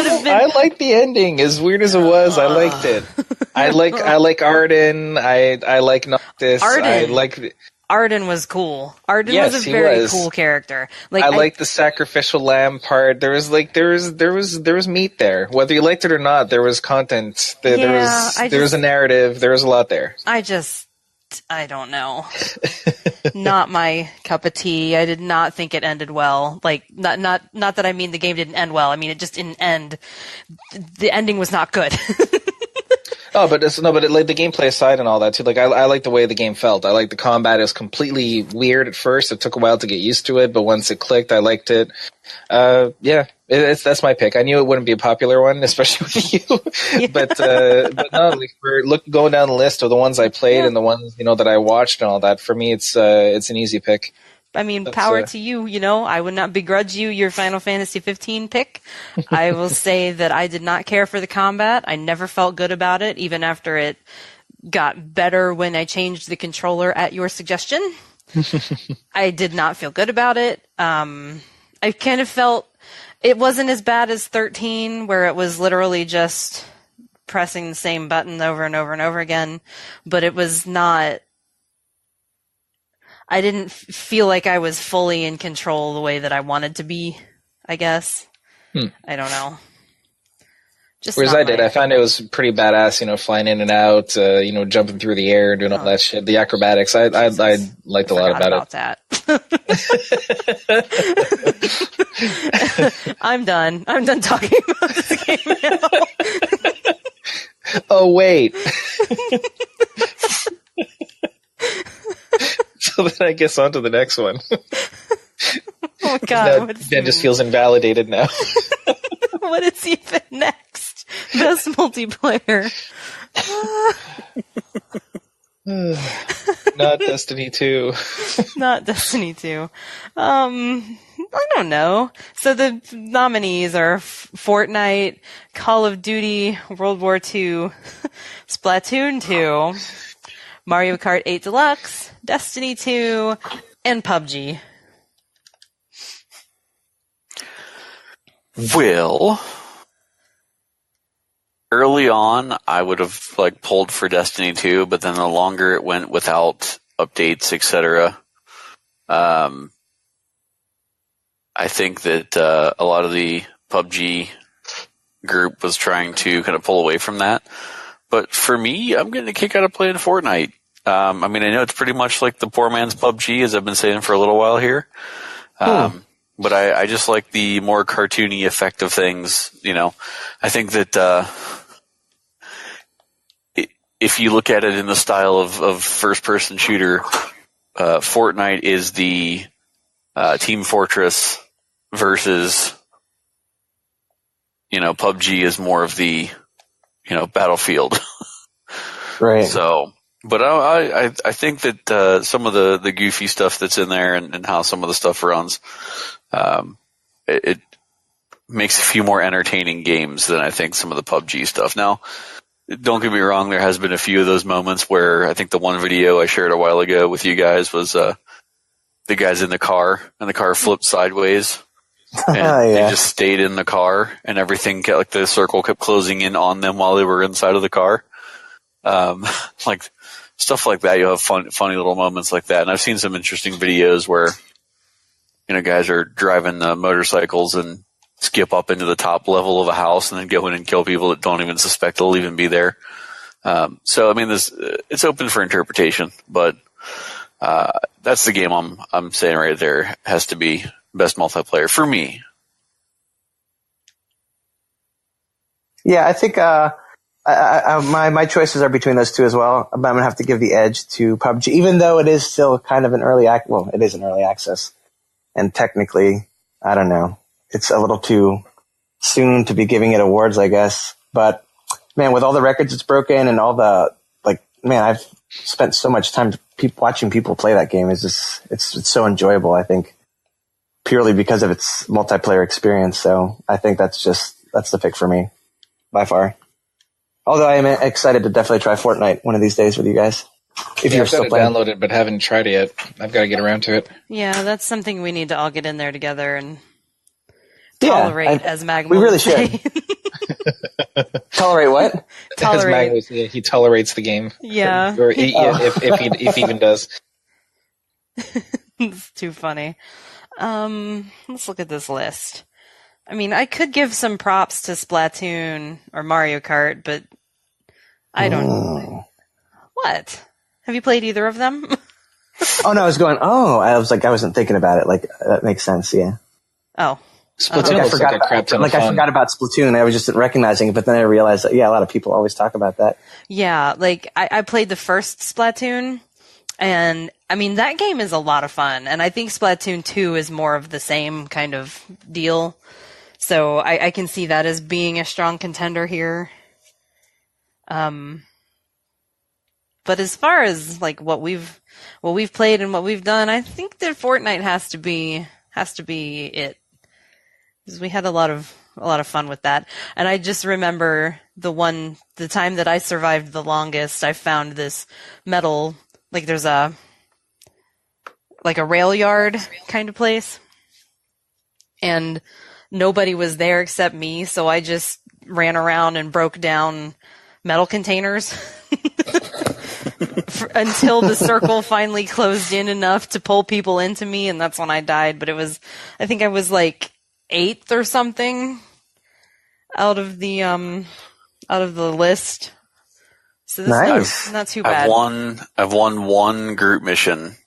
like the ending. As weird as it was, I liked it. I like Arden. I like Noctis. Arden was cool. Arden was a very cool character. Like I like the sacrificial lamb part. There was meat there. Whether you liked it or not, there was content. There was a narrative. There was a lot there. I don't know. Not my cup of tea. I did not think it ended well. Like, not that I mean the game didn't end well. I mean, it just didn't end. The ending was not good. But the gameplay aside and all that too. Like, I like the way the game felt. I like the combat. It was completely weird at first. It took a while to get used to it, but once it clicked, I liked it. That's my pick. I knew it wouldn't be a popular one, especially with you. Yeah. but no, like going down the list of the ones I played and the ones that I watched and all that. For me, it's an easy pick. I mean, power to you. I would not begrudge you your Final Fantasy 15 pick. I will say that I did not care for the combat. I never felt good about it, even after it got better when I changed the controller at your suggestion. I did not feel good about it. I kind of felt it wasn't as bad as 13, where it was literally just pressing the same button over and over and over again, but it was not. I didn't feel like I was fully in control the way that I wanted to be, I guess. I don't know. Whereas I did. I found it was pretty badass, flying in and out, jumping through the air, doing all that shit. The acrobatics, I liked a lot about that. I'm done. I'm done talking about this game now. Oh, wait. So then I guess on to the next one. Oh, God. Ben just feels invalidated now. What is even next? Best multiplayer. Not Destiny 2. Not Destiny 2. I don't know. So the nominees are Fortnite, Call of Duty, World War II, Splatoon 2, Mario Kart 8 Deluxe, Destiny 2, and PUBG. Well, early on, I would have pulled for Destiny 2, but then the longer it went without updates, etc., I think that a lot of the PUBG group was trying to kind of pull away from that. But for me, I'm getting a kick out of playing Fortnite. I mean, I know it's pretty much like the poor man's PUBG, as I've been saying for a little while here. But I just like the more cartoony effect of things. I think that if you look at it in the style of first-person shooter, Fortnite is the Team Fortress versus, PUBG is more of the, Battlefield. Right. So, but I think that some of the goofy stuff that's in there and how some of the stuff runs, it makes a few more entertaining games than I think some of the PUBG stuff. Now, don't get me wrong, there has been a few of those moments where I think the one video I shared a while ago with you guys was the guys in the car, and the car flipped sideways. And they just stayed in the car, and everything kept, the circle kept closing in on them while they were inside of the car. Stuff like that. You'll have funny little moments like that. And I've seen some interesting videos where, guys are driving motorcycles and skip up into the top level of a house and then go in and kill people that don't even suspect they'll even be there. So I mean, it's open for interpretation, but that's the game I'm saying right there has to be best multiplayer for me. Yeah, I think my choices are between those two as well. But I'm gonna have to give the edge to PUBG, even though it is still kind of an it is an early access, and technically, I don't know, it's a little too soon to be giving it awards, I guess. But man, with all the records it's broken and all the I've spent so much time watching people play that game. It's so enjoyable. I think purely because of its multiplayer experience. So I think that's the pick for me by far. Although I am excited to definitely try Fortnite one of these days with you guys. If you're still playing. I've got it downloaded, but haven't tried it yet. I've got to get around to it. Yeah, that's something we need to all get in there together and tolerate, as Magma we really should. Tolerate what? Tolerate. As Magma, he tolerates the game. Yeah. Or if he even does. It's too funny. Let's look at this list. I mean, I could give some props to Splatoon or Mario Kart, but I don't. What? Have you played either of them? Oh no, I was going. Oh, I wasn't thinking about it. Like that makes sense. Yeah. Oh. Splatoon looks like a crap ton of fun. I forgot about Splatoon. I was just recognizing it, but then I realized that a lot of people always talk about that. Yeah, I played the first Splatoon, and I mean that game is a lot of fun, and I think Splatoon 2 is more of the same kind of deal. So I can see that as being a strong contender here. But as far as what we've played and what we've done, I think that Fortnite has to be it. Because we had a lot of fun with that. And I just remember the time that I survived the longest, I found this metal, there's a rail yard kind of place. And nobody was there except me, so I just ran around and broke down metal containers until the circle finally closed in enough to pull people into me, and that's when I died. But I think I was 8th or something out of the list. So this nice. is not too bad. I've won one group mission,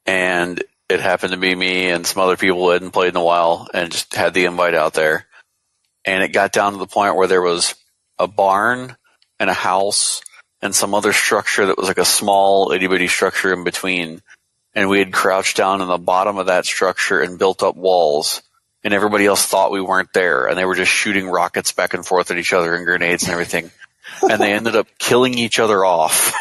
and it happened to be me and some other people who hadn't played in a while and just had the invite out there. And it got down to the point where there was a barn and a house and some other structure that was a small itty-bitty structure in between. And we had crouched down in the bottom of that structure and built up walls. And everybody else thought we weren't there. And they were just shooting rockets back and forth at each other and grenades and everything. And they ended up killing each other off.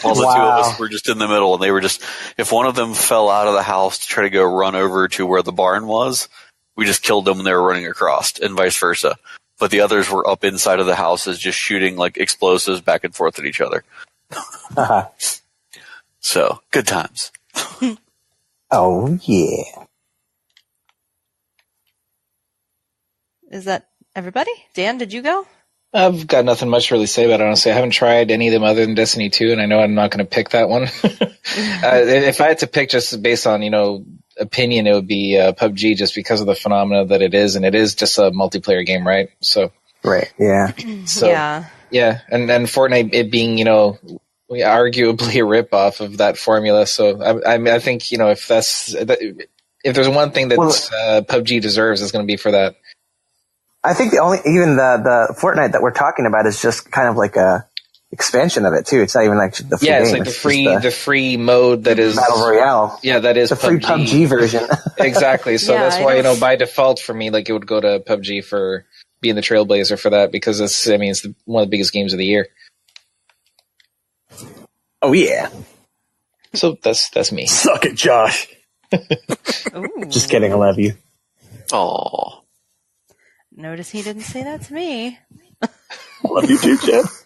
While the two of us were just in the middle, and they were just, if one of them fell out of the house to try to go run over to where the barn was, we just killed them when they were running across, and vice versa. But the others were up inside of the houses just shooting explosives back and forth at each other. So, good times. Oh, yeah. Is that everybody? Dan, did you go? I've got nothing much to really say about it, honestly. I haven't tried any of them other than Destiny 2, and I know I'm not going to pick that one. If I had to pick just based on, opinion, it would be PUBG just because of the phenomena that it is, and it is just a multiplayer game, right? So right, yeah. So, yeah, and Fortnite, it being, arguably a ripoff of that formula. So I think, if there's one thing that PUBG deserves, it's going to be for that. I think even the Fortnite that we're talking about is just kind of like a expansion of it too. It's not even the full game. It's the free mode that is Battle Royale. Yeah, that is the free PUBG version. Exactly. So that's why by default for me, it would go to PUBG for being the trailblazer for that, because it's one of the biggest games of the year. Oh yeah. So that's me. Suck it, Josh. Just kidding. I love you. Oh. Notice he didn't say that to me. I love you too, Jeff.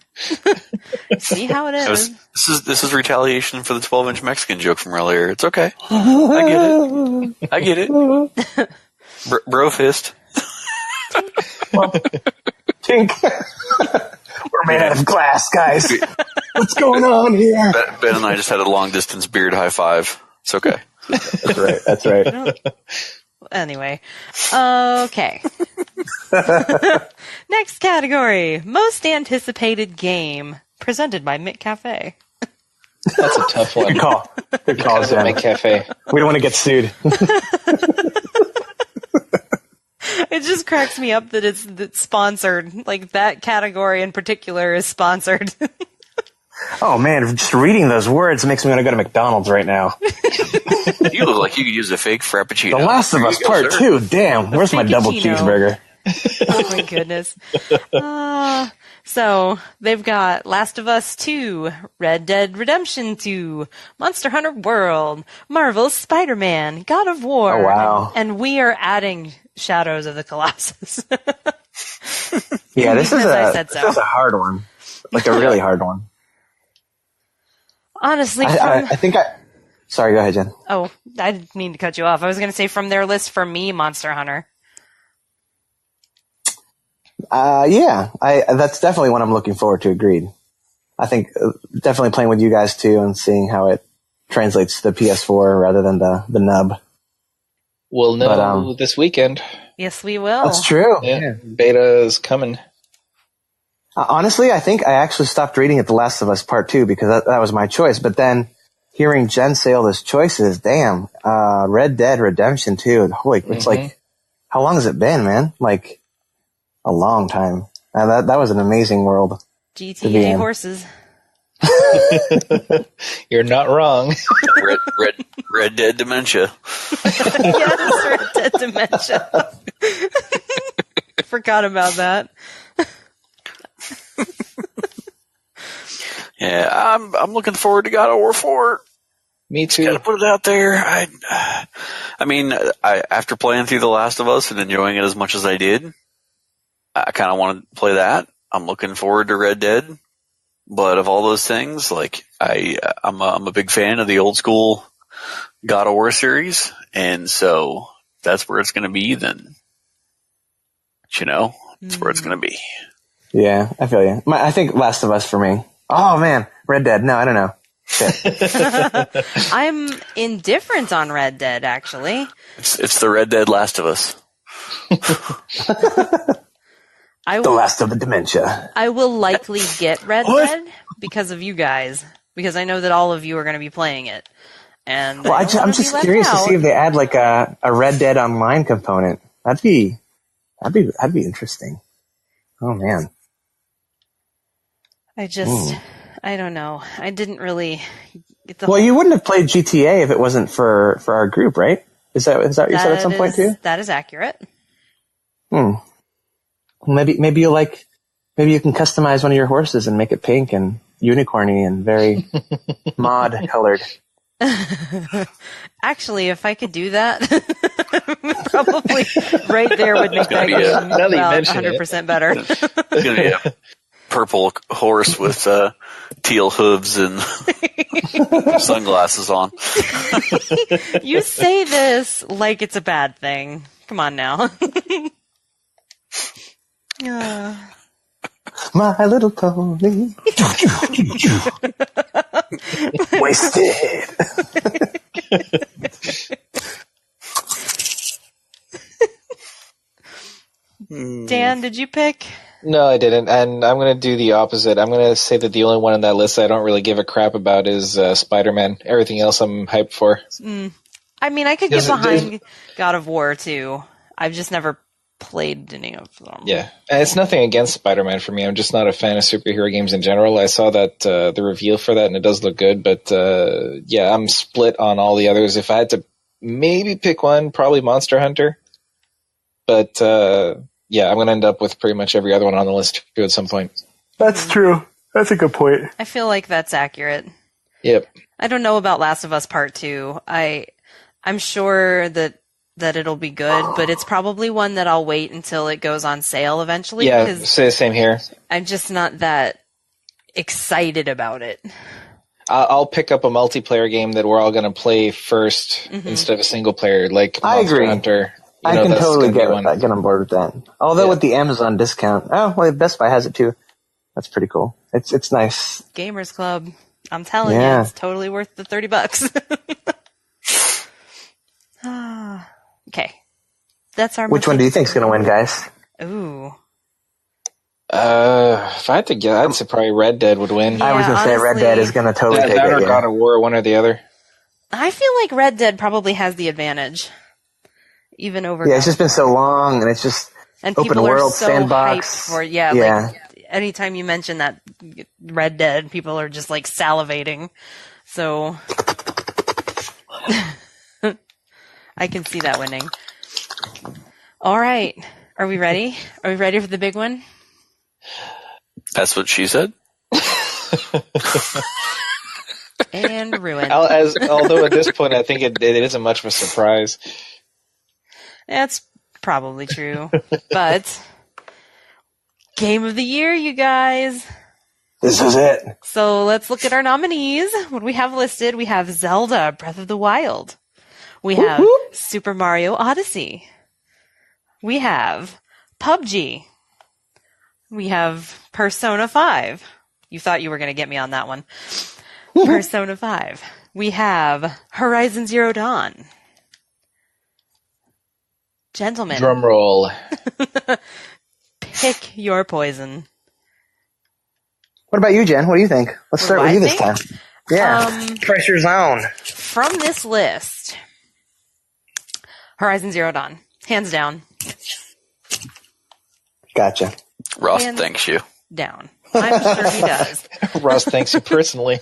See how it is. This is retaliation for the 12-inch Mexican joke from earlier. It's okay. I get it. Bro fist. Tink. We're made out of glass, guys. What's going on here? Ben and I just had a long-distance beard high five. It's okay. That's right. That's right. Anyway. Okay. Next category. Most anticipated game. Presented by McCafe. That's a tough one. Good call. Good call, Because of Jen. McCafe. We don't want to get sued. It just cracks me up that it's sponsored. Like, that category in particular is sponsored. Oh, man, just reading those words makes me want to go to McDonald's right now. You look like you could use a fake Frappuccino. The Last of Us Part 2. Damn, where's my double Fake-a-chino. cheeseburger? Oh my goodness. So, they've got Last of Us 2, Red Dead Redemption 2, Monster Hunter World, Marvel's Spider-Man, God of War. Oh, wow. And we are adding Shadows of the Colossus. Yeah, this is Because I said so. this is a hard one. Like a really hard one. Honestly, I think Sorry, go ahead, Jen. Oh, I didn't mean to cut you off. I was going to say from their list, for me, Monster Hunter. Yeah, that's definitely one I'm looking forward to. Agreed. I think definitely playing with you guys too and seeing how it translates to the PS4 rather than the nub. We'll know this weekend. Yes, we will. That's true. Yeah, beta is coming. Honestly, I think I actually stopped reading at The Last of Us Part 2 because that was my choice. But then hearing Jen say all those choices, damn, Red Dead Redemption 2, holy, it's like, how long has it been, man? Like, a long time. And that was an amazing world. GTA horses. You're not wrong. Red Dead Dementia. Yes, Red Dead Dementia. Forgot about that. Yeah, I'm looking forward to God of War 4. Me too. Gotta put it out there. I mean, after playing through The Last of Us and enjoying it as much as I did, I kind of want to play that. I'm looking forward to Red Dead, but of all those things, like I'm a big fan of the old school God of War series, and so that's where it's going to be. Then, that's where it's going to be. Yeah, I feel you. I think Last of Us for me. Oh man, Red Dead. No, I don't know. Shit. I'm indifferent on Red Dead, actually. It's the Red Dead Last of Us. The Last of the Dementia. I will likely get Red Dead because of you guys, because I know that all of you are going to be playing it. And well, I'm just curious to see if they add like a Red Dead Online component. That'd be interesting. Oh man. I don't know. I didn't really. Well, you wouldn't have played GTA if it wasn't for our group, right? Is that what you said at some point too? That is accurate. Maybe you can customize one of your horses and make it pink and unicorny and very mod colored. Actually, if I could do that, probably right there would make that game about 100% better. It's going to be a purple horse with teal hooves and sunglasses on. You say this like it's a bad thing. Come on now. My Little Pony. Wasted. Dan, did you pick? No, I didn't, and I'm going to do the opposite. I'm going to say that the only one on that list I don't really give a crap about is Spider-Man. Everything else I'm hyped for. I mean, I could get behind God of War, too. I've just never played any of them. Yeah, and it's nothing against Spider-Man for me. I'm just not a fan of superhero games in general. I saw that the reveal for that, and it does look good, but yeah, I'm split on all the others. If I had to maybe pick one, probably Monster Hunter. But yeah, I'm going to end up with pretty much every other one on the list too at some point. That's true. That's a good point. I feel like that's accurate. Yep. I don't know about Last of Us Part 2. I'm sure that it'll be good, but it's probably one that I'll wait until it goes on sale eventually. Yeah, same here. I'm just not that excited about it. I'll pick up a multiplayer game that we're all going to play first instead of a single player, like Monster Hunter. I can totally get on board with that. Although with the Amazon discount, Best Buy has it too. That's pretty cool. It's nice. Gamers Club. I'm telling you, it's totally worth the $30. Okay. That's our. Which one do you think's going to win, guys? Ooh. If I had to guess, I'd say probably Red Dead would win. Yeah, I was going to say Red Dead is going to totally take that it. or God of War, one or the other. I feel like Red Dead probably has the advantage, even over. Yeah, it's just been so long, and it's just and open people world are so sandbox. hyped for like anytime you mention that Red Dead, people are just like salivating. So I can see that winning. All right, are we ready? Are we ready for the big one? That's what she said. And ruined. Although at this point, I think it isn't much of a surprise. That's probably true. But Game of the Year, you guys. This is it. So let's look at our nominees. What we have listed, we have Zelda, Breath of the Wild. We have Super Mario Odyssey. We have PUBG. We have Persona 5. You thought you were going to get me on that one. Persona 5. We have Horizon Zero Dawn. Gentlemen. Drum roll. Pick your poison. What about you, Jen? What do you think? Let's start with you this time. Yeah. Pressure's on. From this list, Horizon Zero Dawn. Hands down. Gotcha. Ross thanks you. Down. I'm sure he does. Ross thanks you personally.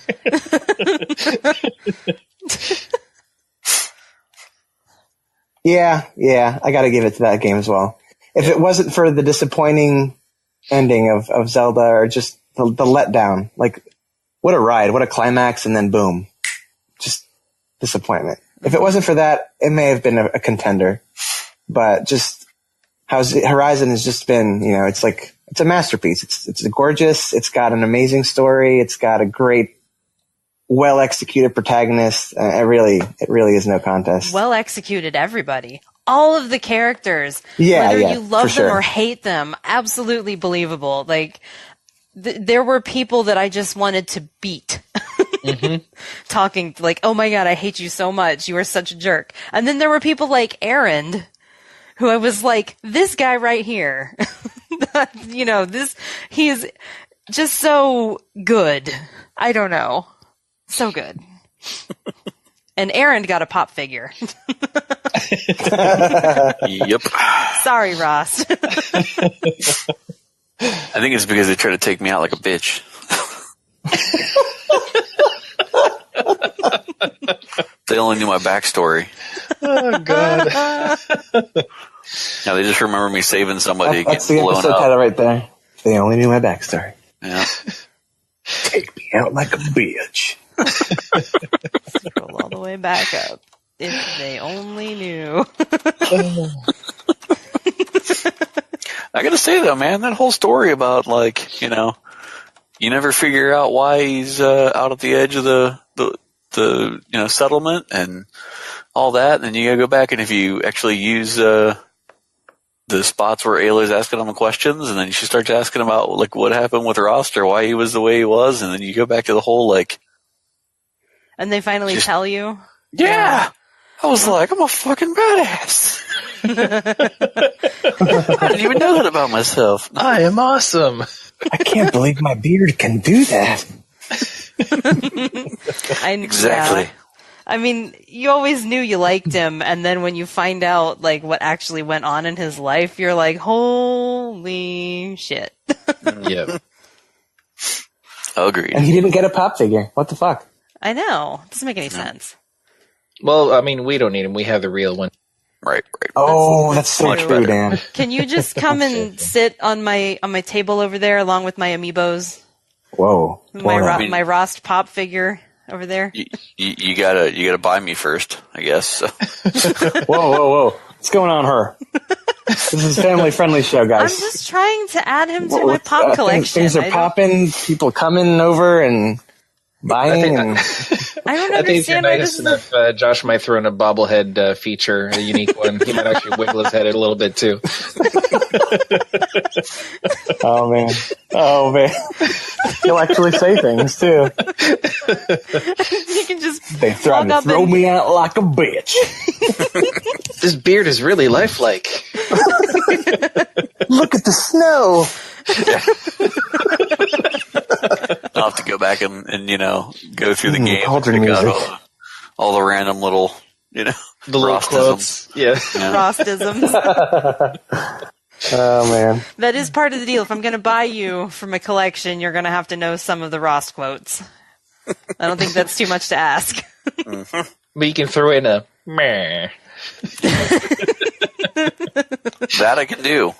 Yeah, I gotta give it to that game as well. If it wasn't for the disappointing ending of Zelda, or just the letdown, like, what a ride, what a climax, and then boom. Just disappointment. If it wasn't for that, it may have been a contender. But just how Horizon has just been, it's like, it's a masterpiece. It's gorgeous. It's got an amazing story. It's got a great, well executed protagonist. It really is no contest. Well executed, everybody. All of the characters. Yeah, whether you love them sure. or hate them, absolutely believable. Like, there were people that I just wanted to beat. Talking like, oh my God, I hate you so much. You are such a jerk. And then there were people like Aaron, who I was like, this guy right here. He is just so good. I don't know. So good. And Aaron got a pop figure. Yep. Sorry, Ross. I think it's because they try to take me out like a bitch. They only knew my backstory. Oh, God. Now they just remember me saving somebody That's getting the blown episode up. title right there. They only knew my backstory. Yeah. Take me out like a bitch. Scroll all the way back up. If they only knew. I gotta say though, man, that whole story about you never figure out why he's out at the edge of the settlement and all that, and then you gotta go back and if you actually use the spots where Ayla's asking him questions, and then she starts asking about like what happened with Ross or why he was the way he was, and then you go back to the whole like. And they finally tell you. Yeah. I was like, I'm a fucking badass. I didn't even know that about myself. I am awesome. I can't believe my beard can do that. Exactly. Yeah. I mean, you always knew you liked him, and then when you find out like what actually went on in his life, you're like, holy shit. Yep. Agreed. And he didn't get a pop figure. What the fuck? I know. It doesn't make any sense. Well, I mean, we don't need him. We have the real one. Right. Oh, that's so Much true, better. Mm-hmm. Dan. Can you just come and sit on my table over there along with my amiibos? Whoa. My Rost pop figure over there? You gotta buy me first, I guess. So. Whoa. What's going on, her? This is a family-friendly show, I'm guys. just trying to add him to my pop collection. Things are popping. People coming over and buying. I don't I think if you're understand why nice this is... enough, Josh might throw in a bobblehead feature, a unique one. He might actually wiggle his head a little bit too. Oh man, Oh man, he'll actually say things too. You can just They tried to throw me out like a bitch. This beard is really lifelike. Look at the snow. I'll have to go back and go through the game and Cauldron pick out music. all the random little, The little quotes. Yeah. Frostisms. Oh man, That is part of the deal. If I'm going to buy you from a collection, you're going to have to know some of the Ross quotes. I don't think that's too much to ask. But you can throw in a meh. That I can do.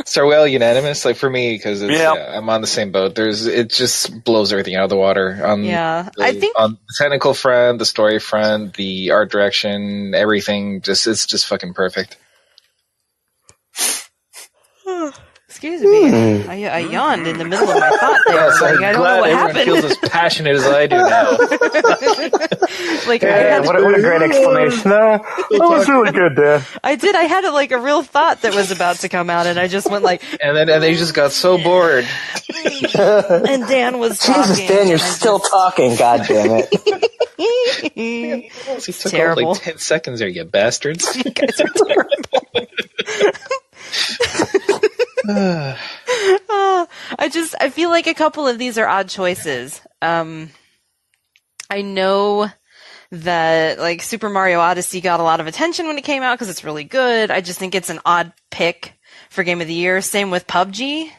So unanimous, like for me, because Yeah. I'm on the same boat. It just blows everything out of the water. I think on the technical front, the story front, the art direction, everything. It's just fucking perfect. excuse me. I yawned in the middle of my thought there. Yes, Like, I don't know what everyone happened. feels as passionate as I do now. Like, yeah, what a great explanation. That was really good, Dad. I had a real thought that was about to come out, and I just went like, and they just got so bored. and Dan was talking. Jesus, Dan, you're and I still talking. God damn it. He took terrible. like 10 seconds there, you bastards. You guys are terrible. I feel like a couple of these are odd choices. I know that like Super Mario Odyssey got a lot of attention when it came out because it's really good. I just think it's an odd pick for Game of the Year. Same with PUBG.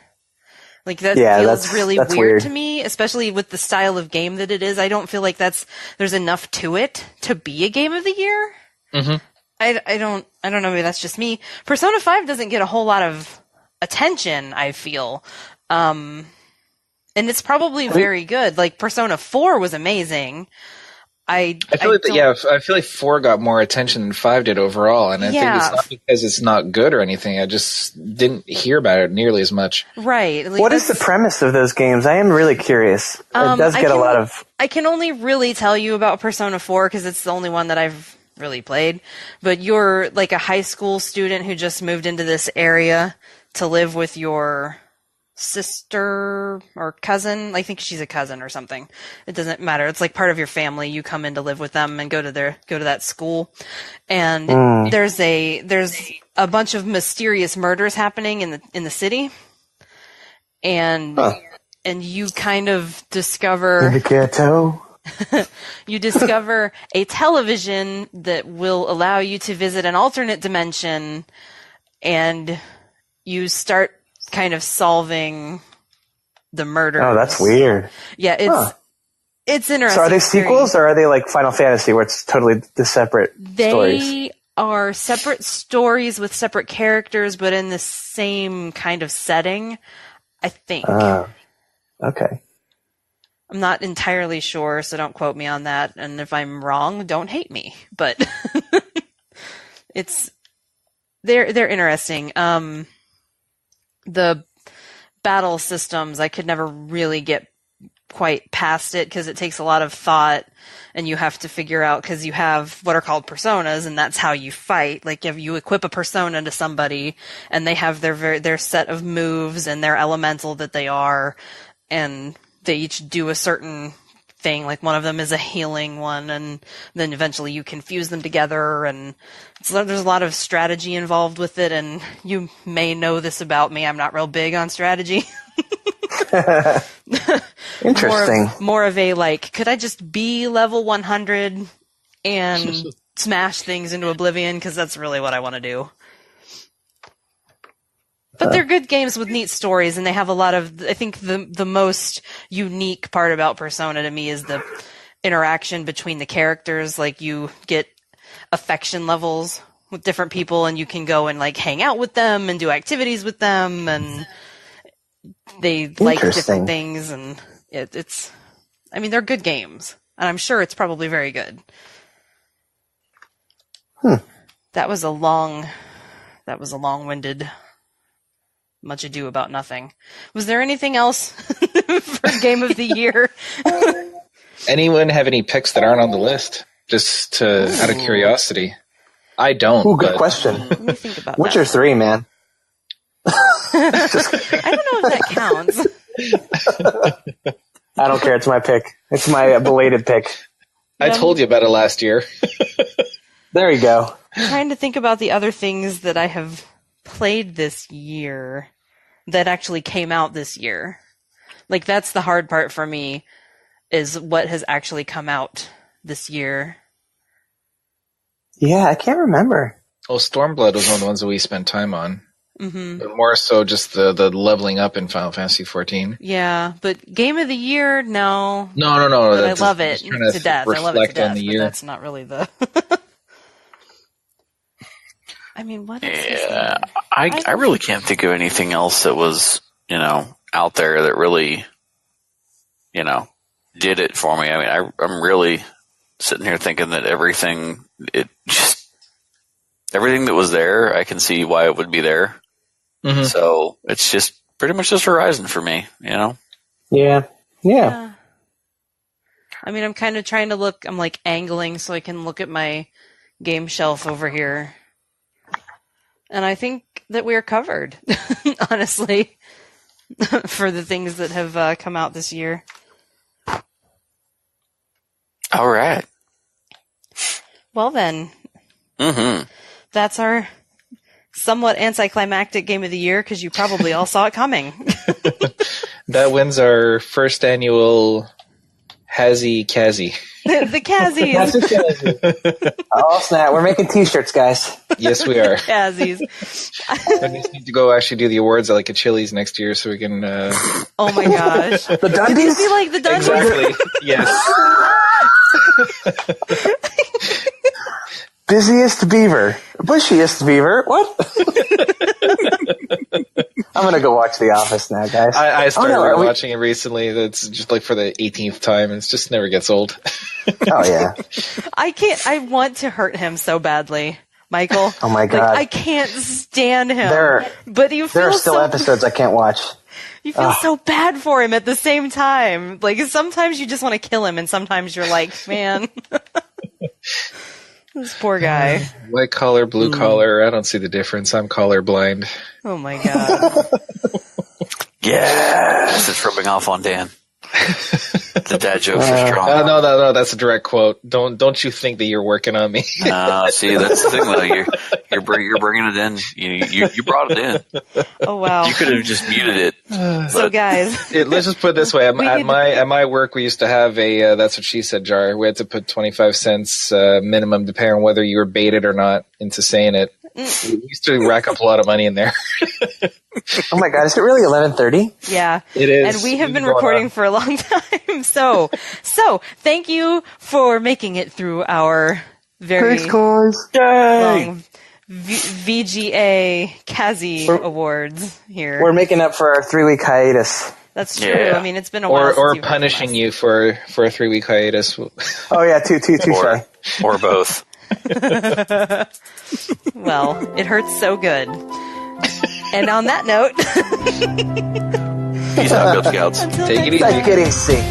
Like that feels really that's weird to me, especially with the style of game that it is. I don't feel like there's enough to it to be a Game of the Year. Mm-hmm. I don't know, maybe that's just me. Persona 5 doesn't get a whole lot of attention, I feel. And it's probably very good. Like Persona 4 was amazing. I feel like 4 got more attention than 5 did overall, and I think it's not because it's not good or anything. I just didn't hear about it nearly as much. Right. Like, what is the premise of those games? I am really curious. It does get a lot of... I can only really tell you about Persona 4 because it's the only one that I've really played. But you're like a high school student who just moved into this area to live with your sister or cousin. I think she's a cousin or something. It doesn't matter. It's like part of your family. You come in to live with them and go to that school. And there's a bunch of mysterious murders happening in the city. And you kind of discover in the ghetto. You discover a television that will allow you to visit an alternate dimension, and you start kind of solving the murder. Oh, that's weird. Yeah, it's interesting. So are they sequels or are they like Final Fantasy where it's totally the separate stories? They are separate stories with separate characters, but in the same kind of setting, I think. Okay. I'm not entirely sure, so don't quote me on that. And if I'm wrong, don't hate me. But they're interesting. The battle systems, I could never really get quite past it because it takes a lot of thought, and you have to figure out, because you have what are called personas, and that's how you fight. Like if you equip a persona to somebody, and they have their set of moves and their elemental that they are, and they each do a certain thing. Like one of them is a healing one, and then eventually you can fuse them together, and there's a lot of strategy involved with it. And you may know this about me, I'm not real big on strategy. Interesting. More of a like, could I just be level 100 and smash things into oblivion, because that's really what I want to do. But they're good games with neat stories, and they have a lot of, I think the most unique part about Persona to me is the interaction between the characters. Like you get affection levels with different people, and you can go and like hang out with them and do activities with them, and they like different things, and it's, I mean, they're good games, and I'm sure it's probably very good. That was a long-winded much ado about nothing. Was there anything else for Game of the Year? Anyone have any picks that aren't on the list? Just out of curiosity. I don't. Ooh, good question. Let me think about Witcher 3, man. I don't know if that counts. I don't care. It's my pick. It's my belated pick. I told you about it last year. There you go. I'm trying to think about the other things that I have played this year that actually came out this year. Like, that's the hard part for me, is what has actually come out this year. Yeah, I can't remember. Well, Stormblood was one of the ones that we spent time on. Mm-hmm. But more so just the leveling up in Final Fantasy XIV. Yeah, but Game of the Year, no. No. But I love it to death. I love it to death, but that's not really the... I mean, what is this? Yeah, I really can't think of anything else that was, out there that really, did it for me. I mean, I'm really sitting here thinking that everything that was there, I can see why it would be there. Mm-hmm. So it's just pretty much just Horizon for me, Yeah. I mean, I'm kind of trying to look, I'm like angling so I can look at my game shelf over here. And I think that we are covered, honestly, for the things that have come out this year. All right. Well, then, that's our somewhat anticlimactic game of the year, because you probably all saw it coming. That wins our first annual Hazzie Cazzie. The Cazzies. Oh, snap. We're making t-shirts, guys. Yes, we are. Cazzies. We just need to go actually do the awards at like a Chili's next year so we can... Oh my gosh. The Dundies? Did you see like the Dundies? Exactly. Yes. Busiest beaver. Bushiest beaver. What? I'm going to go watch The Office now, guys. I started watching it recently. That's just like for the 18th time, and it just never gets old. Oh, yeah. I want to hurt him so badly, Michael. Oh, my God. Like, I can't stand him. But you feel there are still episodes I can't watch. You feel so bad for him at the same time. Like, sometimes you just want to kill him, and sometimes you're like, man... This poor guy. White collar, blue collar. I don't see the difference. I'm collar blind. Oh my god. Yes, it's rubbing off on Dan. The dad jokes are strong. No, that's a direct quote. Don't you think that you're working on me? See, that's the thing though. You're bringing it in. You brought it in. Oh wow. You could have just muted it. So guys, let's just put it this way. At my work, we used to have a that's what she said jar. We had to put 25 cents minimum, depending on whether you were baited or not into saying it. We used to rack up a lot of money in there. Oh my god, is it really 11:30? Yeah. It is. And we have been recording for a long time. So thank you for making it through our very long VGA Cazzie Awards here. We're making up for our 3-week hiatus. That's true. Yeah. I mean, it's been a while. Or punishing you for a 3-week hiatus. Oh yeah, touche. Or both. Well, it hurts so good. And on that note, peace out, Cub Scouts. Take it easy. Let's get in sync.